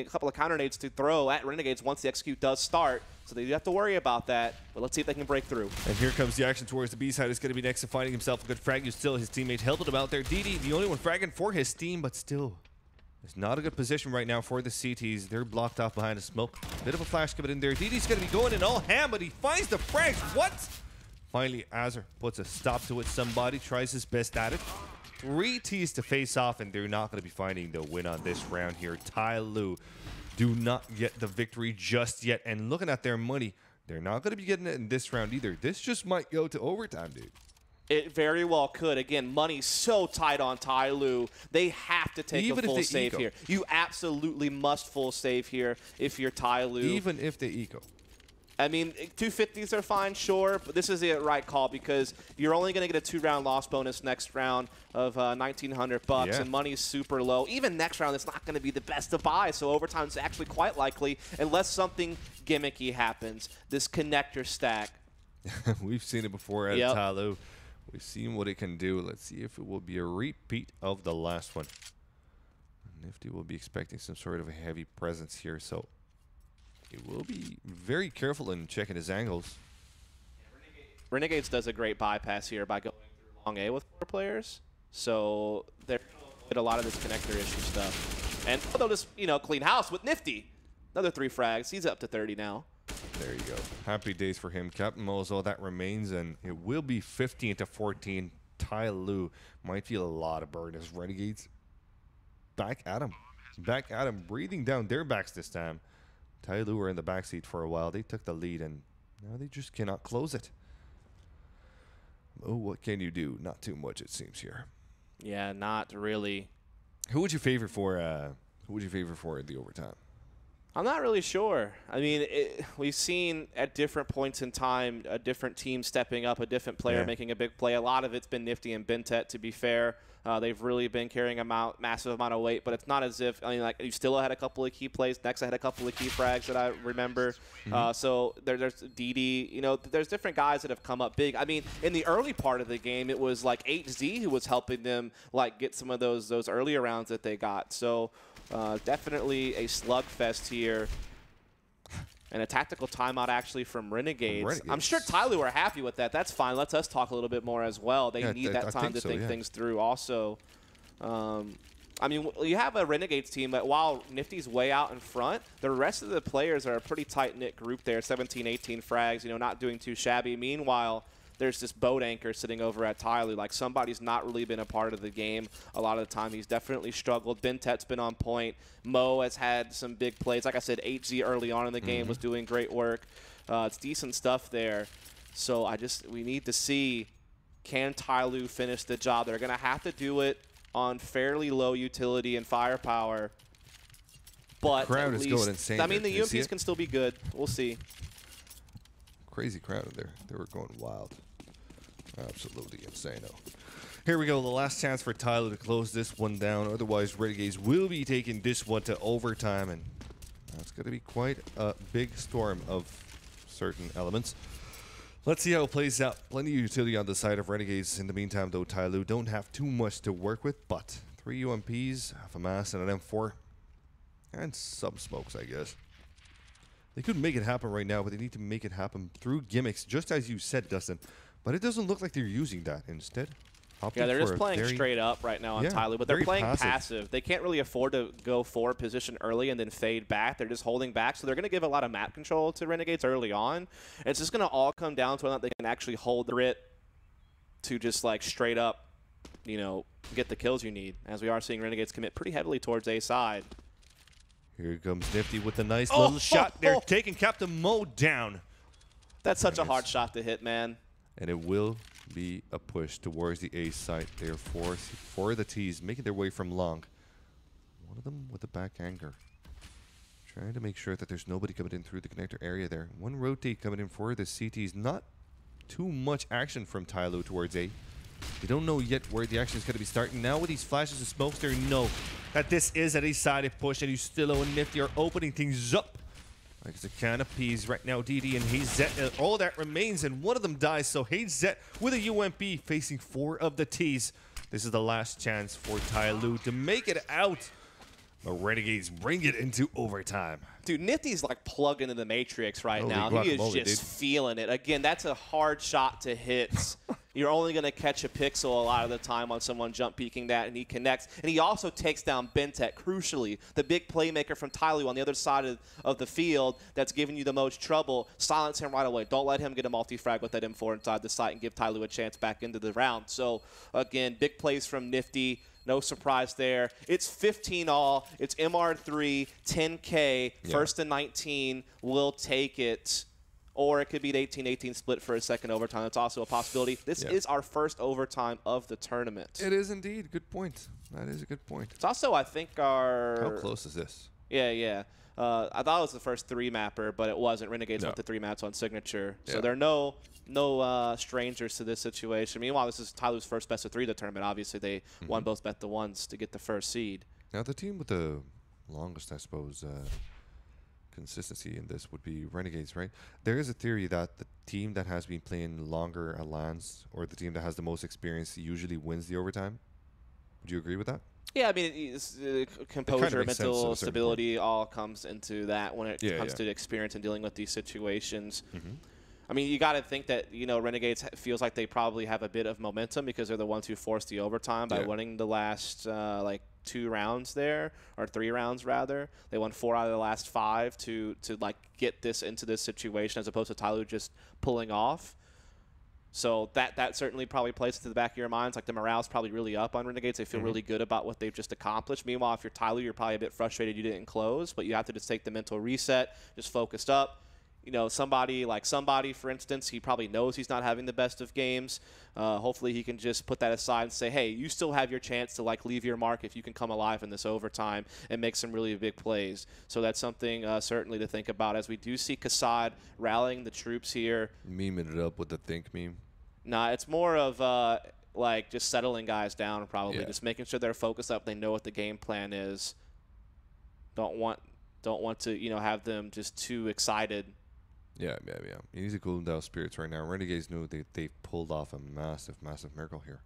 S3: couple of counter nades to throw at Renegades once the execute does start. So they do have to worry about that. But let's see if they can break through.
S2: And here comes the action towards the B side. It's going to be next to finding himself a good frag. You still his teammate helping him out there. DD, the only one fragging for his team, but still. It's not a good position right now for the CTs. They're blocked off behind the smoke. Bit of a flash coming in there. DD's going to be going in all ham, but he finds the frags. What? Finally, Azur puts a stop to it. Somebody tries his best at it. 3 Ts to face off, and they're not going to be finding the win on this round here. TyLoo do not get the victory just yet. And looking at their money, they're not going to be getting it in this round either. This just might go to overtime, dude.
S3: It very well could. Again, money's so tight on TyLoo. They have to take a full save here. You absolutely must full save here if you're TyLoo.
S2: Even if they eco.
S3: I mean, 250s are fine, sure, but this is the right call because you're only going to get a 2-round loss bonus next round of $1,900, and money's super low. Even next round, it's not going to be the best to buy, so overtime is actually quite likely unless something gimmicky happens. This connector stack.
S2: We've seen it before at TyLoo. We've seen what it can do. Let's see if it will be a repeat of the last one. Nifty will be expecting some sort of a heavy presence here, so he will be very careful in checking his angles.
S3: Renegades does a great bypass here by going through long A with 4 players, so they're going to avoid a lot of this connector issue stuff. And they'll just, clean house with Nifty. Another 3 frags. He's up to 30 now.
S2: There you go. Happy days for him. Captain Mozo, that remains, and it will be 15-14. TyLoo might feel a lot of burden as Renegades back at him. Back at him, breathing down their backs this time. TyLoo were in the backseat for a while. They took the lead, and now they just cannot close it. Oh, what can you do? Not too much, it seems here.
S3: Yeah, not really.
S2: Who would you favor for? The overtime?
S3: I'm not really sure. I mean, we've seen at different points in time a different team stepping up, a different player making a big play. A lot of it's been Nifty and Bentet, to be fair. They've really been carrying a massive amount of weight, but it's not as if, you still had a couple of key plays. Next, I had a couple of key frags that I remember. So there's DD. There's different guys that have come up big. I mean, in the early part of the game, it was like HZ who was helping them get some of those earlier rounds that they got. So definitely a slugfest here. And a tactical timeout actually from Renegades. I'm sure TyLoo are happy with that. That's fine. Let us talk a little bit more as well. They need that time to think things through also. I mean, you have a Renegades team that while Nifty's way out in front, the rest of the players are a pretty tight-knit group there, 17, 18 frags, not doing too shabby. Meanwhile, there's this boat anchor sitting over at TyLoo. Like, somebody's not really been a part of the game a lot of the time. He's definitely struggled. Bentet's been on point. Mo has had some big plays. Like I said, HZ early on in the game was doing great work. It's decent stuff there. So we need to see, can TyLoo finish the job? They're going to have to do it on fairly low utility and firepower. But
S2: the crowd is going insane.
S3: I mean, the UMPs can still be good. We'll see.
S2: Crazy crowd in there. They were going wild. Absolutely insane. Here we go. The last chance for TyLoo to close this one down. Otherwise, Renegades will be taking this one to overtime, and that's going to be quite a big storm of certain elements. Let's see how it plays out. Plenty of utility on the side of Renegades. In the meantime, though, TyLoo don't have too much to work with, but 3 UMPs, half a mass, and an M4, and some smokes, I guess. They could make it happen right now, but they need to make it happen through gimmicks, just as you said, Dustin. But it doesn't look like they're using that. Instead,
S3: they're just playing straight up right now on TyLoo, but they're playing passive. They can't really afford to go forward position early and then fade back. They're just holding back, so they're going to give a lot of map control to Renegades early on. And it's just going to all come down to whether or not they can actually hold the grit to just straight up, get the kills you need. As we are seeing Renegades commit pretty heavily towards A side.
S2: Here comes Nifty with a nice little shot. They're taking Captain Mo down.
S3: That's such a hard shot to hit, man.
S2: And it will be a push towards the A site. They're for the T's, making their way from long. One of them with the back anchor. Trying to make sure that there's nobody coming in through the connector area there. One rotate coming in for the CTs. Not too much action from TyLoo towards A. They don't know yet where the action is going to be starting. Now with these flashes of smokes, they know that this is a decided push, and Ustilo and Nifty are opening things up. Like it's a can of peas right now. DD and HZ, all that remains, and one of them dies. So HZ with a UMP facing 4 of the Ts. This is the last chance for TyLoo to make it out. The Renegades bring it into overtime.
S3: Dude, Nifty's like plugged into the Matrix right
S2: Holy
S3: now. He is
S2: guacamole,
S3: just
S2: dude.
S3: feeling it. Again, that's a hard shot to hit. You're only going to catch a pixel a lot of the time on someone jump peeking that, and he connects. And he also takes down Bentek, crucially, the big playmaker from TyLoo on the other side of the field that's giving you the most trouble. Silence him right away. Don't let him get a multi-frag with that M4 inside the site and give TyLoo a chance back into the round. So, again, big plays from Nifty. No surprise there. It's 15 all. It's MR3, 10K, first and 19. We'll take it. Or it could be an 18-18 split for a second overtime. That's also a possibility. This is our first overtime of the tournament.
S2: It is indeed. Good point. That is a good point.
S3: It's also, I think, our...
S2: How close is this?
S3: Yeah. I thought it was the first 3-mapper, but it wasn't. Renegades went to 3 maps on Signature. So there are no strangers to this situation. Meanwhile, this is TyLoo's first best of 3 of the tournament. Obviously, they won both bet the ones to get the first seed.
S2: Now, the team with the longest, I suppose, consistency in this would be Renegades, right? There is a theory that the team that has been playing longer at LANs, or the team that has the most experience, usually wins the overtime. Would you agree with that?
S3: Yeah, I mean, composure,
S2: makes sense
S3: mental
S2: to a certain
S3: stability all comes into that when it comes to experience and dealing with these situations. I mean, you got to think that, Renegades feels like they probably have a bit of momentum because they're the ones who forced the overtime by winning the last, 2 rounds there, or 3 rounds rather. They won 4 out of the last 5 to get this into this situation, as opposed to TyLoo just pulling off. So that certainly probably plays into the back of your minds. Like, the morale's probably really up on Renegades. They feel really good about what they've just accomplished. Meanwhile, if you're TyLoo, you're probably a bit frustrated you didn't close, but you have to just take the mental reset, just focused up. Somebody, for instance, he probably knows he's not having the best of games. Hopefully he can just put that aside and say, hey, you still have your chance to leave your mark if you can come alive in this overtime and make some really big plays. So that's something certainly to think about, as we do see Kassad rallying the troops here.
S2: Memeing it up with the think meme.
S3: Nah, it's more of just settling guys down, probably just making sure they're focused up. They know what the game plan is. Don't want to have them just too excited.
S2: Yeah. You need to cool down spirits right now. Renegades knew they pulled off a massive miracle here.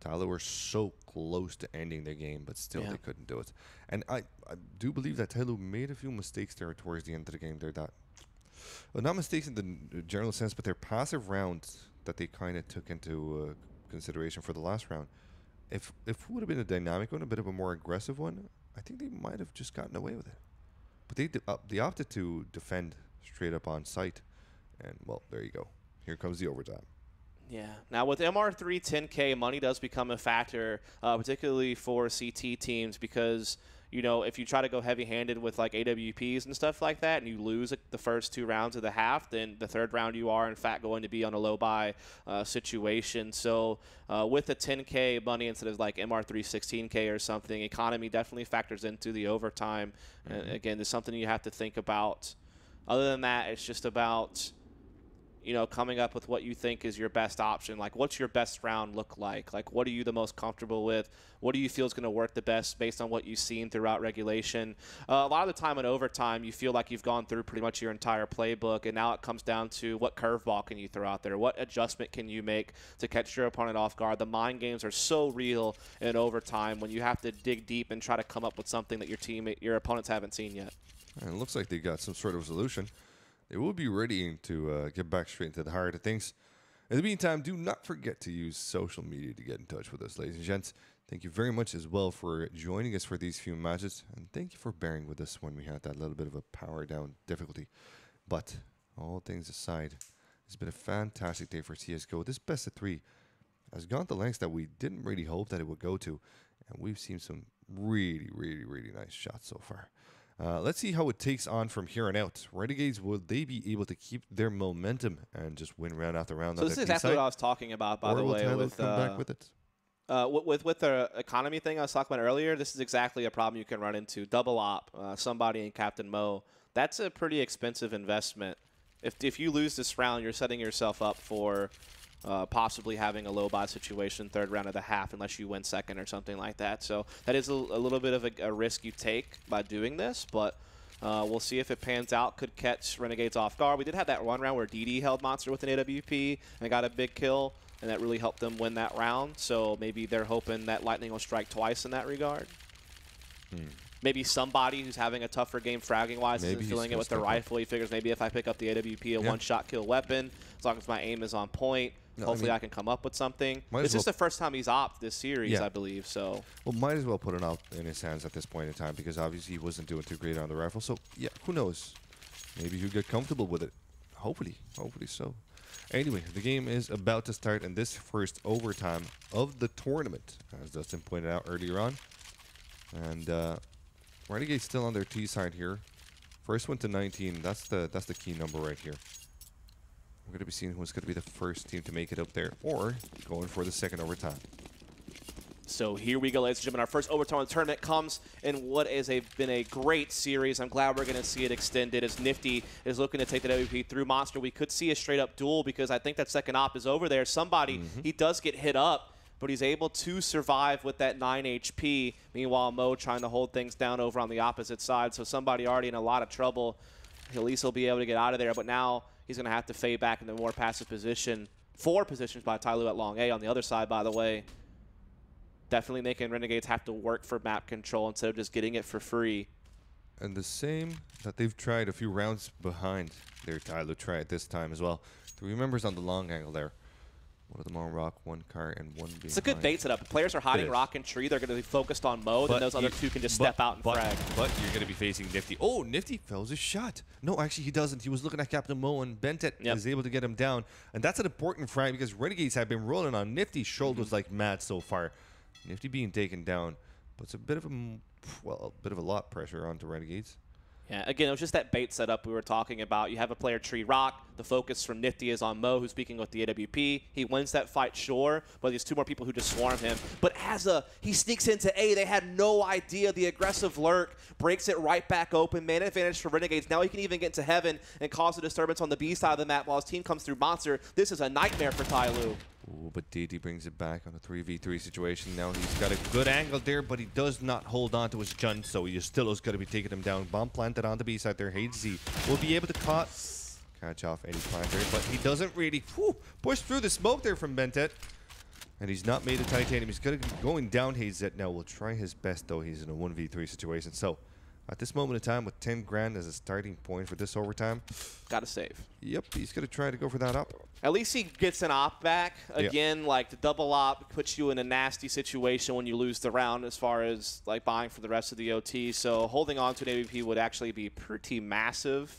S2: TyLoo were so close to ending the game, but still they couldn't do it. And I do believe that TyLoo made a few mistakes there towards the end of the game. Not mistakes in the general sense, but their passive rounds that they kind of took into consideration for the last round. If it would have been a dynamic one, a bit of a more aggressive one, I think they might have just gotten away with it. But they opted to defend straight up on site, and well, there you go. Here comes the overtime. Yeah.
S3: Now with MR3 10K, money does become a factor, particularly for CT teams, because if you try to go heavy-handed with AWPs and stuff like that, and you lose the first 2 rounds of the half, then the 3rd round you are in fact going to be on a low buy situation. So with the 10K money instead of MR3 16K or something, economy definitely factors into the overtime. And again, there's something you have to think about. Other than that, it's just about coming up with what you think is your best option. What's your best round look like? What are you the most comfortable with? What do you feel is going to work the best based on what you've seen throughout regulation? A lot of the time in overtime, you feel like you've gone through pretty much your entire playbook, and now it comes down to what curveball can you throw out there? What adjustment can you make to catch your opponent off guard? The mind games are so real in overtime when you have to dig deep and try to come up with something that your opponents haven't seen yet.
S2: And it looks like they got some sort of solution. They will be ready to get back straight into the heart of things. In the meantime, do not forget to use social media to get in touch with us, ladies and gents. Thank you very much as well for joining us for these few matches, and thank you for bearing with us when we had that little bit of a power down difficulty. But all things aside, it's been a fantastic day for CSGO. This best of 3 has gone to lengths that we didn't really hope that it would go to, and we've seen some really nice shots so far. Let's see how it takes on from here on out. Renegades, will they be able to keep their momentum and just win round after round?
S3: So this is exactly what I was talking about, by the way.
S2: Will TyLoo come back with it?
S3: With the economy thing I was talking about earlier, this is exactly a problem you can run into. Double op, somebody in Captain Mo. That's a pretty expensive investment. If you lose this round, you're setting yourself up for possibly having a low buy situation third round of the half unless you win second or something like that. So that is a little bit of a risk you take by doing this, but we'll see if it pans out. Could catch Renegades off guard. We did have that one round where DD held Monster with an AWP and got a big kill, and that really helped them win that round. So maybe they're hoping that Lightning will strike twice in that regard. Maybe somebody who's having a tougher game fragging-wise isn't feeling it with the rifle. He figures maybe if I pick up the AWP, a one-shot kill weapon, as long as my aim is on point, hopefully I can come up with something. It's just the first time he's opted this series, I believe. So,
S2: well, might as well put it out in his hands at this point in time because obviously he wasn't doing too great on the rifle. So, yeah, who knows? Maybe he'll get comfortable with it. Hopefully so. Anyway, the game is about to start in this first overtime of the tournament, as Dustin pointed out earlier on. And Renegades still on their T side here. First one to 19. That's the key number right here. We're going to be seeing who's going to be the first team to make it up there or going for the second overtime.
S3: So here we go, ladies and gentlemen. Our first overtime of the tournament comes in what has been a great series. I'm glad we're going to see it extended as Nifty is looking to take the WP through Monster. We could see a straight-up duel because I think that second op is over there. Somebody, he does get hit up, but he's able to survive with that 9 HP. Meanwhile, Mo trying to hold things down over on the opposite side. So somebody already in a lot of trouble. At least he'll be able to get out of there, but now he's going to have to fade back into a more passive position. 4 positions by TyLoo at long A on the other side, by the way. Definitely making Renegades have to work for map control instead of just getting it for free.
S2: And the same that they've tried a few rounds behind their TyLoo try it this time as well. 3 members on the long angle there. One of them on rock, 1 car, and 1 behind.
S3: It's a good bait setup. If players are hiding rock and tree, they're going to be focused on Mo, then those other 2 can just step out and frag.
S2: But you're going to be facing Nifty. Oh, Nifty fails his shot. No, actually he doesn't. He was looking at Captain Mo and Bentet is able to get him down. And that's an important frag because Renegades have been rolling on Nifty's shoulders like mad so far. Nifty being taken down, but it's a bit of a lot pressure onto Renegades.
S3: Yeah, again, it was just that bait setup we were talking about. You have a player tree rock. The focus from Nifty is on Mo, who's speaking with the AWP. He wins that fight, sure, but there's 2 more people who just swarm him. But he sneaks into A. They had no idea. The aggressive lurk breaks it right back open. Man advantage for Renegades. Now he can even get into heaven and cause a disturbance on the B side of the map while his team comes through Monster. This is a nightmare for TyLoo.
S2: Ooh, but DD brings it back on a 3v3 situation. Now he's got a good angle there, but he does not hold on to his gun, so he still is going to be taking him down. Bomb planted on the B side there. HZ will be able to catch off any plant there, but he doesn't really push through the smoke there from Bentet. And he's not made of titanium. He's going to be going down HZ now. Will try his best, though. He's in a 1v3 situation. So at this moment in time, with 10 grand as a starting point for this overtime,
S3: got to save.
S2: Yep, he's going to try to go for that op.
S3: At least he gets an op back. Again, like the double op puts you in a nasty situation when you lose the round as far as like buying for the rest of the OT. So holding on to an AWP would actually be pretty massive.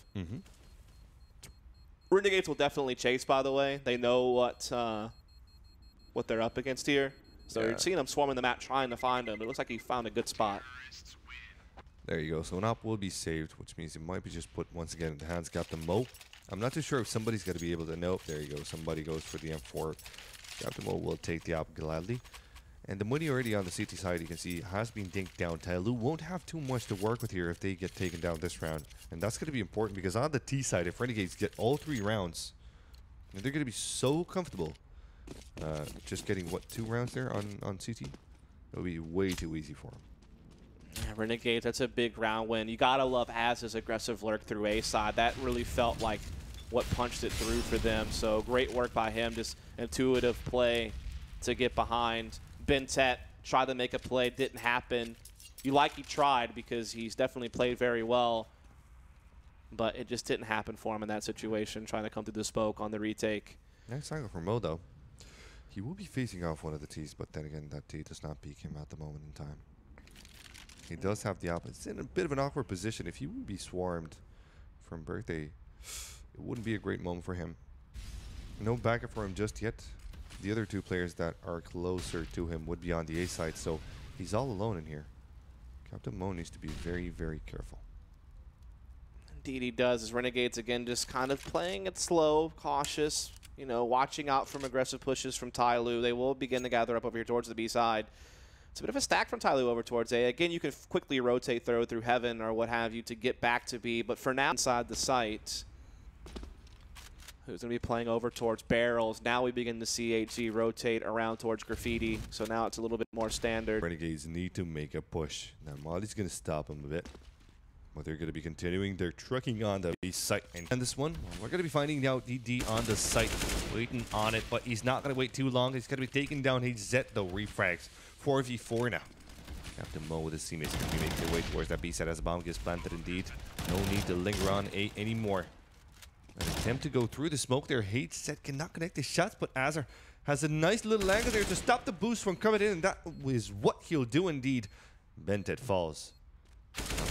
S3: Renegades will definitely chase, by the way. They know what they're up against here. So you're seeing them swarming the map trying to find him. It looks like he found a good spot.
S2: There you go. So an op will be saved, which means it might be just put once again in the hands. Got the Mo. I'm not too sure if somebody's going to be able to. Nope, there you go. Somebody goes for the M4. Captain Mo will take the op gladly. And the money already on the CT side, you can see, has been dinked down. TyLoo won't have too much to work with here if they get taken down this round. And that's going to be important because on the T side, if Renegades get all 3 rounds, they're going to be so comfortable. Just getting, what, 2 rounds there on CT? It'll be way too easy for them.
S3: Yeah, Renegades, that's a big round win. You got to love Az's aggressive lurk through A side. That really felt like what punched it through for them. So great work by him, just intuitive play to get behind. Bentet tried to make a play, didn't happen. You like he tried because he's definitely played very well, but it just didn't happen for him in that situation, trying to come through the smoke on the retake.
S2: Nice angle for Mo, though. He will be facing off one of the Ts, but then again, that T does not peek him at the moment in time. He does have the opposite. It's in a bit of an awkward position. If he would be swarmed from birthday, it wouldn't be a great moment for him. No backup for him just yet. The other 2 players that are closer to him would be on the A side, so he's all alone in here. Captain Mo needs to be very, very careful.
S3: Indeed he does. As Renegades, again, just kind of playing it slow, cautious. you know, watching out from aggressive pushes from TyLoo. They will begin to gather up over here towards the B side. It's a bit of a stack from TyLoo over towards A. Again, you can quickly rotate through Heaven or what have you to get back to B, but for now, inside the site, who's going to be playing over towards Barrels. Now we begin to see HG rotate around towards Graffiti, so now it's a little bit more standard.
S2: Renegades need to make a push. Now, Molly's going to stop them a bit. But they're going to be continuing. They're trucking on the B site. And this one, well, we're going to be finding out DD on the site. Waiting on it, but he's not going to wait too long. He's going to be taking down HZ, though. Refrags. 4v4 now. Captain Mo with his teammates going to be making their way towards that B site as a bomb gets planted indeed. No need to linger on A anymore. An attempt to go through the smoke there. HZ cannot connect his shots, but Azar has a nice little angle there to stop the boost from coming in, and that is what he'll do indeed. Bentet falls.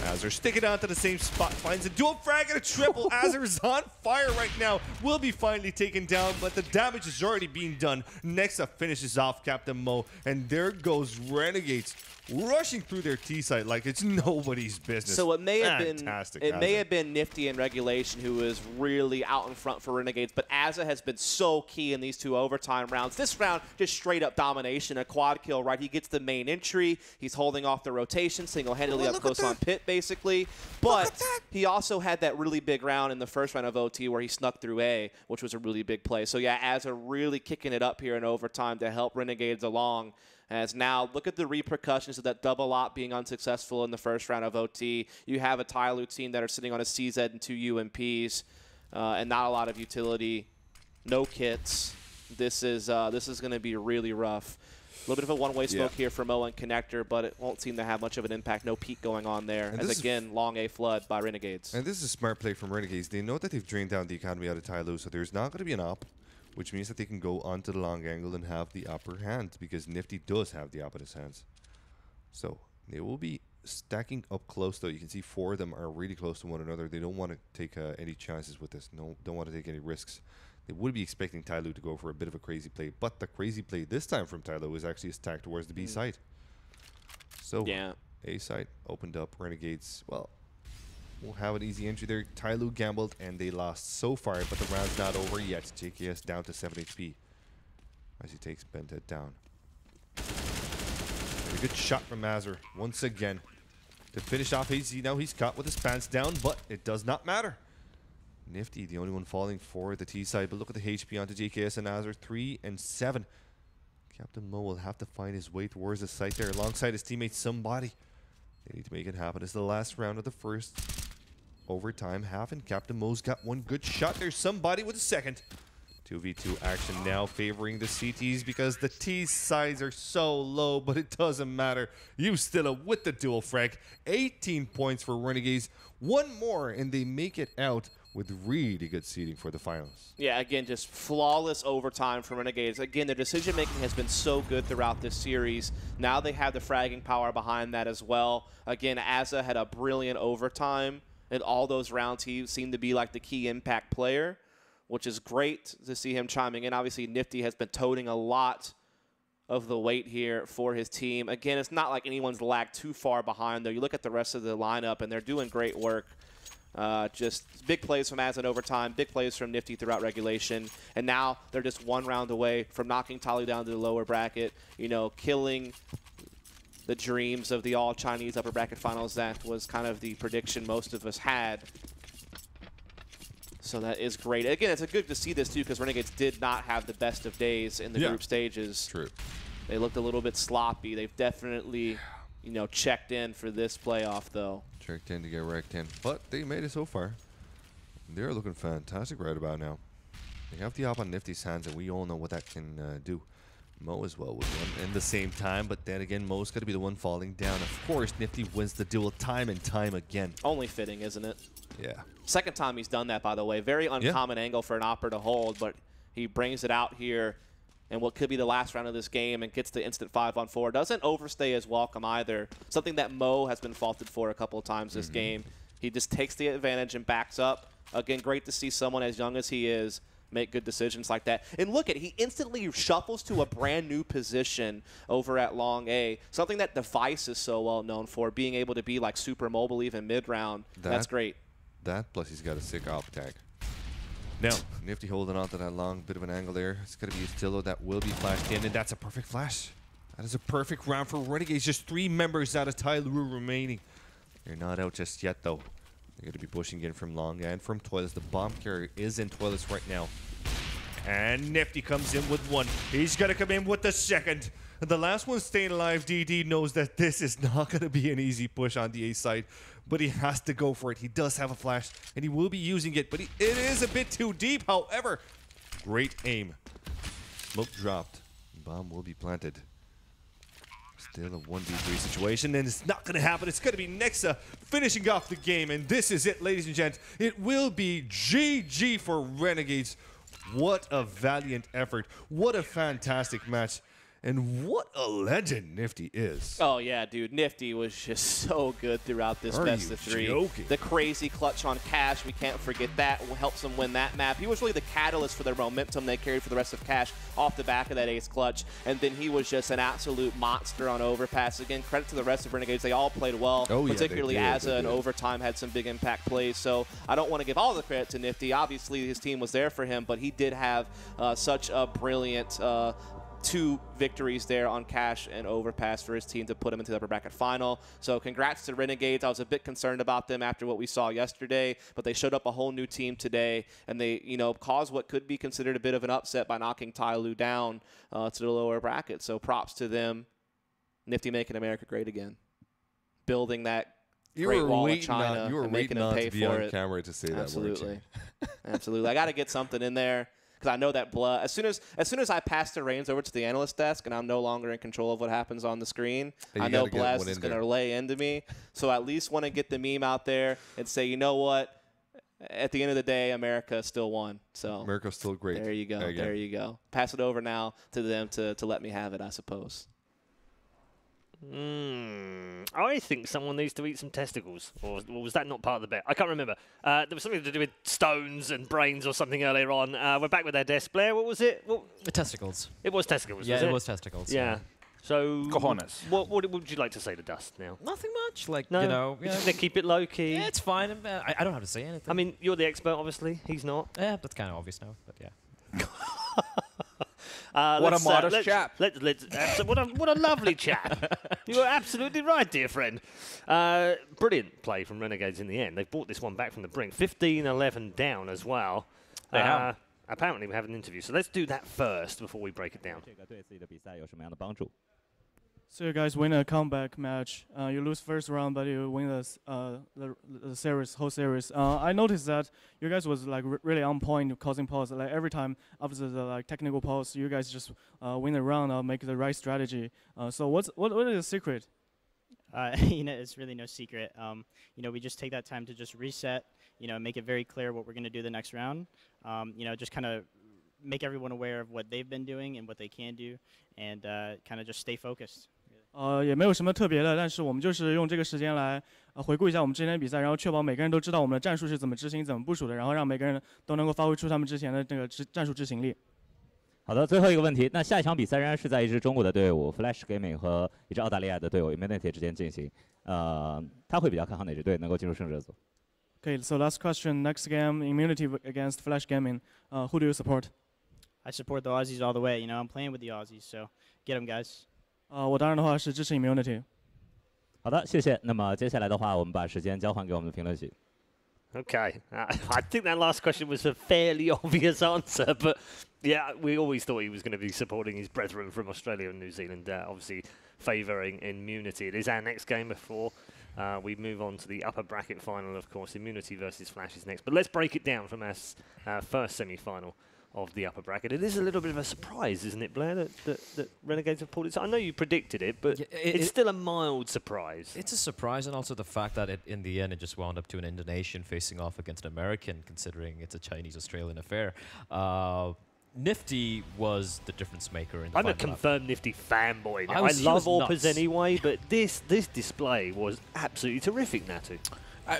S2: Azar sticking onto the same spot, finds a dual frag and a triple. Azar is on fire right now. Will be finally taken down, but the damage is already being done. Nexa finishes off Captain Mo, and there goes Renegades rushing through their T site like it's nobody's business.
S3: So it may have
S2: Fantastic,
S3: been may have been Nifty in regulation who was really out in front for Renegades, but Azza has been so key in these 2 overtime rounds. This round, just straight up domination, a quad kill, right? He gets the main entry. He's holding off the rotation, single-handedly up close on pit, basically. But he also had that really big round in the first round of OT where he snuck through A, which was a really big play. So yeah, Azza really kicking it up here in overtime to help Renegades along. As now, look at the repercussions of that double op being unsuccessful in the first round of OT. You have a TyLoo team that are sitting on a CZ and 2 UMPs, and not a lot of utility, no kits. This is going to be really rough. A little bit of a one-way smoke here for Mo and Connector, but it won't seem to have much of an impact. No peak going on there. And as again, long A flood by Renegades.
S2: And this is a smart play from Renegades. They know that they've drained down the economy out of TyLoo, so there's not going to be an op, which means that they can go onto the long angle and have the upper hand, because Nifty does have the op in his hands. So they will be stacking up close, though. You can see 4 of them are really close to one another. They don't want to take any chances with this. No, don't want to take any risks. They would be expecting TyLoo to go for a bit of a crazy play, but the crazy play this time from TyLoo is actually a stack towards the B side. So
S3: yeah,
S2: A side opened up. Renegades, well, will have an easy entry there. TyLoo gambled and they lost so far, but the round's not over yet. JKS down to 7 HP as he takes Bentet down. A good shot from Azar once again to finish off AZ. Now he's caught with his pants down, but it does not matter. Nifty, the only one falling for the T side, but look at the HP onto JKS and Azar, 3 and 7. Captain Mo will have to find his way towards the site there alongside his teammates. Somebody, they need to make it happen. It's the last round of the first overtime half, and Captain Mo's got one good shot. There's somebody with a second. 2v2 action now favoring the CTs because the T sides are so low, but it doesn't matter. You still up with the dual frag. 18 points for Renegades. One more, and they make it out with really good seeding for the finals.
S3: Yeah, again, just flawless overtime from Renegades. Again, their decision-making has been so good throughout this series. Now they have the fragging power behind that as well. Again, Azza had a brilliant overtime. In all those rounds, he seemed to be like the key impact player, which is great to see him chiming in. Obviously, Nifty has been toting a lot of the weight here for his team. Again, it's not like anyone's lagged too far behind, though. You look at the rest of the lineup, and they're doing great work. Just big plays from Az in overtime, big plays from Nifty throughout regulation, and now they're just 1 round away from knocking TyLoo down to the lower bracket, you know, killing the dreams of the all-Chinese upper bracket finals. That was kind of the prediction most of us had. So that is great. Again, it's good to see this, too, because Renegades did not have the best of days in the group stages.
S2: True.
S3: They looked a little bit sloppy. They've definitely, you know, checked in for this playoff, though.
S2: Checked in to get wrecked in, but they made it so far. They're looking fantastic right about now. They have the op on Nifty's hands, and we all know what that can do. Mo as well with one in the same time, but then again, Mo's got to be the one falling down. Of course, Nifty wins the duel time and time again.
S3: Only fitting, isn't it?
S2: Yeah.
S3: Second time he's done that, by the way. Very uncommon angle for an opper to hold, but he brings it out here in what could be the last round of this game and gets the instant 5-on-4. Doesn't overstay his welcome either. Something that Mo has been faulted for a couple of times this game. He just takes the advantage and backs up. Again, great to see someone as young as he is make good decisions like that. And look at it, he instantly shuffles to a brand new position over at long A, something that Device is so well known for, being able to be like super mobile even mid-round. That's great.
S2: That plus he's got a sick op tag. Now, Nifty holding on to that long bit of an angle there. It's going to be TyLoo that will be flashed in, and that's a perfect flash. That is a perfect round for Renegades. Just 3 members out of TyLoo remaining. They're not out just yet, though. They're going to be pushing in from long and from toilets. The bomb carrier is in toilets right now. And Nifty comes in with 1. He's going to come in with the second. And the last one staying alive, DD, knows that this is not going to be an easy push on the A side. But he has to go for it. He does have a flash, and he will be using it. But it is a bit too deep, however. Great aim. Smoke dropped. Bomb will be planted. Still a 1v3 situation, and it's not going to happen. It's going to be Nexa finishing off the game, and this is it, ladies and gents. It will be GG for Renegades. What a valiant effort. What a fantastic match. And what a legend Nifty is.
S3: Oh, yeah, dude. Nifty was just so good throughout this best of 3.
S2: Joking?
S3: The crazy clutch on Cash, we can't forget that. Helps them win that map. He was really the catalyst for their momentum they carried for the rest of Cash off the back of that ace clutch. And then he was just an absolute monster on Overpass. Again, credit to the rest of Renegades. They all played well, particularly Asa in overtime had some big impact plays. So I don't want to give all the credit to Nifty. Obviously, his team was there for him, but he did have such a brilliant 2 victories there on Cash and Overpass for his team to put him into the upper bracket final. So congrats to Renegades. I was a bit concerned about them after what we saw yesterday, but they showed up a whole new team today, and they, caused what could be considered a bit of an upset by knocking TyLoo down to the lower bracket. So props to them. Nifty making America great again. Building that Great Wall of China and making them pay for it.
S2: Camera to say
S3: Absolutely. Absolutely. I got to get something in there. Because I know that blood. As soon as I pass the reins over to the analyst desk and I'm no longer in control of what happens on the screen, I know Blaz is going to lay into me. So I at least want to get the meme out there and say, you know what? At the end of the day, America still won. So
S2: America's still great.
S3: There you go. There you go. Pass it over now to them to let me have it, I suppose.
S1: I think someone needs to eat some testicles. Or was that not part of the bet? I can't remember. There was something to do with stones and brains or something earlier on. We're back with our desk. Blair, what was it?
S4: The testicles.
S1: It was testicles,
S4: yeah,
S1: was it?
S4: it was testicles.
S1: Yeah. So,
S5: cojones.
S1: What would you like to say to Dust now?
S4: Nothing much. Like,
S1: No?
S4: you know.
S1: You're just going to keep it low-key?
S4: Yeah, it's fine. I don't have to say anything.
S1: I mean, you're the expert, obviously. He's not.
S4: Yeah, that's kind of obvious now, but yeah.
S5: What a modest chap.
S1: What a lovely chap. You were absolutely right, dear friend. Brilliant play from Renegades in the end. They've brought this one back from the brink. 15-11 down as well. Apparently we have an interview, so let's do that first before we break it down.
S6: So you guys win a comeback match. You lose first round, but you win the series, whole series. I noticed that you guys was like really on point, causing pause. Like every time after the technical pause, you guys just win the round, make the right strategy. So what is the secret?
S7: It's really no secret. We just take that time to just reset. Make it very clear what we're going to do the next round. Just kind of make everyone aware of what they've been doing and what they can do, and kind of just stay focused.
S6: 也没有什么特别的，但是我们就是用这个时间来回顾一下我们之前的比赛，然后确保每个人都知道我们的战术是怎么执行、怎么部署的，然后让每个人都能够发挥出他们之前的那个战术执行力。
S8: 好的，最后一个问题，那下一场比赛仍然是在一支中国的队伍 Flash Gaming 和一支澳大利亚的队伍 Immunity 之间进行。他会比较看好哪支队能够进入胜者组？
S6: Okay, so last question. Next game, Immunity against Flash Gaming. Who do you support?
S7: I support the Aussies all the way. I'm playing with the Aussies, so get them, guys.
S6: 我当然的话是支持 Immunity。
S8: 好的，谢谢。那么接下来的话，我们把时间交还给我们的评论席。
S1: Okay, I think that last question was a fairly obvious answer, but yeah, we always thought he was going to be supporting his brethren from Australia and New Zealand, obviously favouring Immunity. It is our next game before we move on to the upper bracket final, of course. Immunity versus Flash is next, but let's break it down from our first semi-final of the upper bracket. It is a little bit of a surprise, isn't it, Blair, that Renegades have pulled it? I know you predicted it, but it's still a mild surprise.
S4: It's a surprise, and also the fact that in the end it just wound up to an Indonesian facing off against an American, considering it's a Chinese-Australian affair. Nifty was the difference maker. In the
S1: I'm a confirmed Nifty fanboy now. I love
S4: Orpers
S1: anyway, but this display was absolutely terrific, Natu.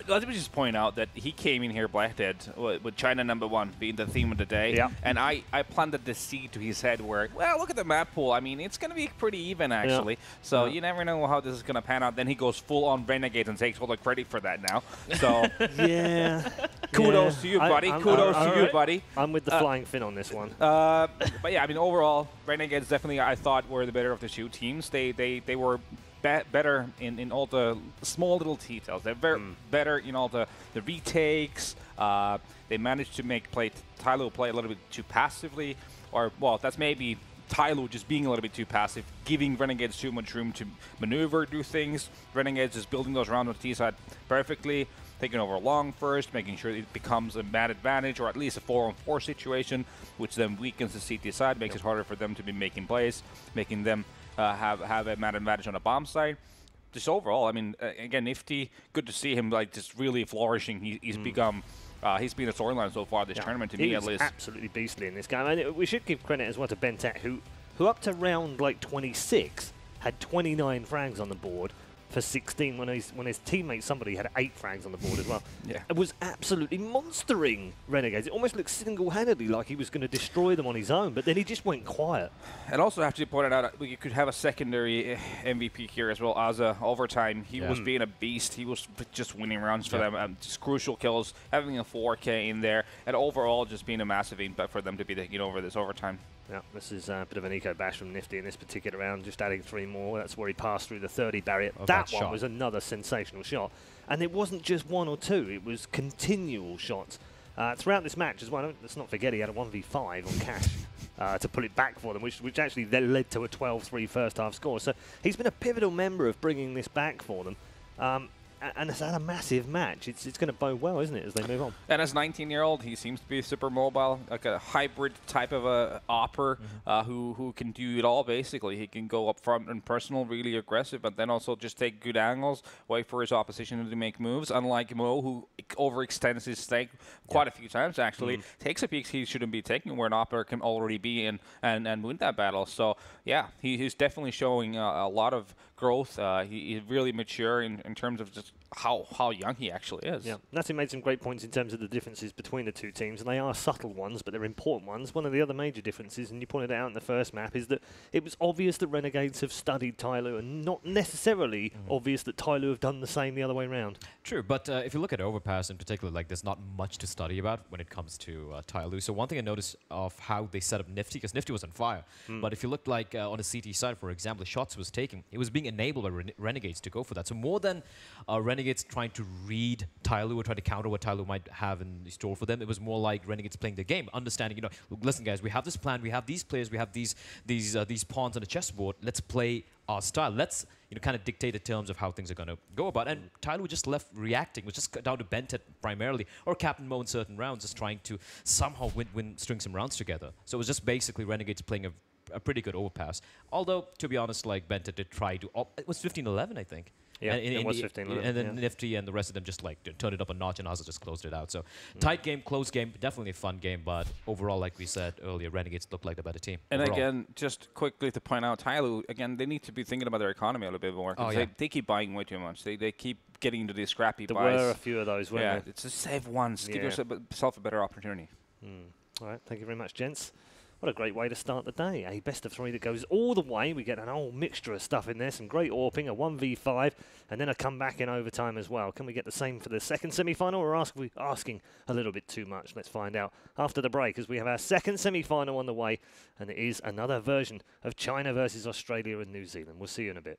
S5: Let me just point out that he came in here black-dead with China #1 being the theme of the day.
S1: Yeah.
S5: And I planted the seed to his head where, well, look at the map pool. I mean, it's going to be pretty even, actually. Yeah. So you never know how this is going to pan out. Then he goes full on Renegades and takes all the credit for that now. So
S1: yeah.
S5: Kudos to you, buddy. Kudos to you, buddy.
S1: I'm with the flying fin on this one.
S5: But yeah, I mean, overall, Renegades definitely, I thought, were the better of the two teams. They were better in all the small little details. They're very better in all the retakes. They managed to make TyLoo play a little bit too passively, or well, that's maybe TyLoo just being a little bit too passive, giving Renegades too much room to maneuver, do things. Renegades just building those rounds on the T side perfectly, taking over long first, making sure it becomes a mad advantage, or at least a 4-on-4 situation, which then weakens the CT side, makes it harder for them to be making plays, making them have a mad advantage on the bomb side. Just overall, I mean, again, Nifty, good to see him like just really flourishing. He's become. He's been a storyline so far this tournament to me, at least.
S1: Absolutely beastly in this game. And we should give credit as well to Bentet, who up to round like 26 had 29 frags on the board for 16 when his teammate somebody had 8 frags on the board as well.
S5: Yeah.
S1: It was absolutely monstering Renegades. It almost looked single-handedly like he was going to destroy them on his own, but then he just went quiet.
S5: And also have to point it out, we could have a secondary MVP here as well. Aza, overtime, he was being a beast. He was just winning rounds for them, just crucial kills, having a 4K in there, and overall just being a massive impact for them to be taking over this overtime.
S1: Yeah, this is a bit of an eco bash from Nifty in this particular round, just adding 3 more. That's where he passed through the 30 barrier. That one was another sensational shot. And it wasn't just 1 or 2, it was continual shots. Throughout this match as well, let's not forget he had a 1v5 on Cash to pull it back for them, which actually then led to a 12-3 first half score. So he's been a pivotal member of bringing this back for them. And it's had a massive match. It's going to bode well, isn't it, as they move on?
S5: And as 19-year-old, he seems to be super mobile, like a hybrid type of a opper who can do it all, basically. He can go up front and personal, really aggressive, but then also just take good angles, wait for his opposition to make moves, unlike Mo, who overextends his stake quite a few times, actually. Takes a peek he shouldn't be taking, where an opper can already be in and win that battle. So, yeah, he's definitely showing a lot of growth. He's really mature in terms of just how young he actually is.
S1: Yeah, Natty made some great points in terms of the differences between the two teams, and they are subtle ones, but they're important ones. One of the other major differences, and you pointed it out in the first map, is that it was obvious that Renegades have studied TyLoo, and not necessarily obvious that TyLoo have done the same the other way around.
S4: True, but if you look at Overpass in particular, like there's not much to study about when it comes to TyLoo. So one thing I noticed of how they set up Nifty, because Nifty was on fire, but if you looked like on the CT side, for example, shots was taken, it was being enabled by Renegades to go for that. So more than Renegades trying to read TyLoo or try to counter what TyLoo might have in store for them, it was more like Renegades playing the game, understanding, you know, listen guys, we have this plan, we have these players, we have these pawns on the chessboard, let's play our style, let's kind of dictate the terms of how things are going to go about. And TyLoo just left reacting, was just down to Bentet primarily, or Captain Mo in certain rounds, just trying to somehow string some rounds together. So it was just basically Renegades playing a pretty good overpass. Although, to be honest, like Bentet did try to, it was 15-11, I think.
S1: Yeah, it was 15-11.
S4: And then Nifty and the rest of them just like turned it up a notch, and Asa just closed it out. So tight game, close game, definitely a fun game, but overall, like we said earlier, Renegades look like the better team.
S5: And
S4: overall.
S5: again, just quickly to point out, TyLoo, again, they need to be thinking about their economy a little bit more. They keep buying way too much. They keep getting into these scrappy buys.
S1: There were a few of those, weren't there?
S5: It's just save once. Give yourself a better opportunity.
S1: All right, thank you very much, gents. What a great way to start the day. A best of 3 that goes all the way. We get an whole mixture of stuff in there. Some great AWPing, a 1v5, and then a comeback in overtime as well. Can we get the same for the second semi-final, or are we asking a little bit too much? Let's find out after the break, as we have our second semi-final on the way, and it is another version of China versus Australia and New Zealand. We'll see you in a bit.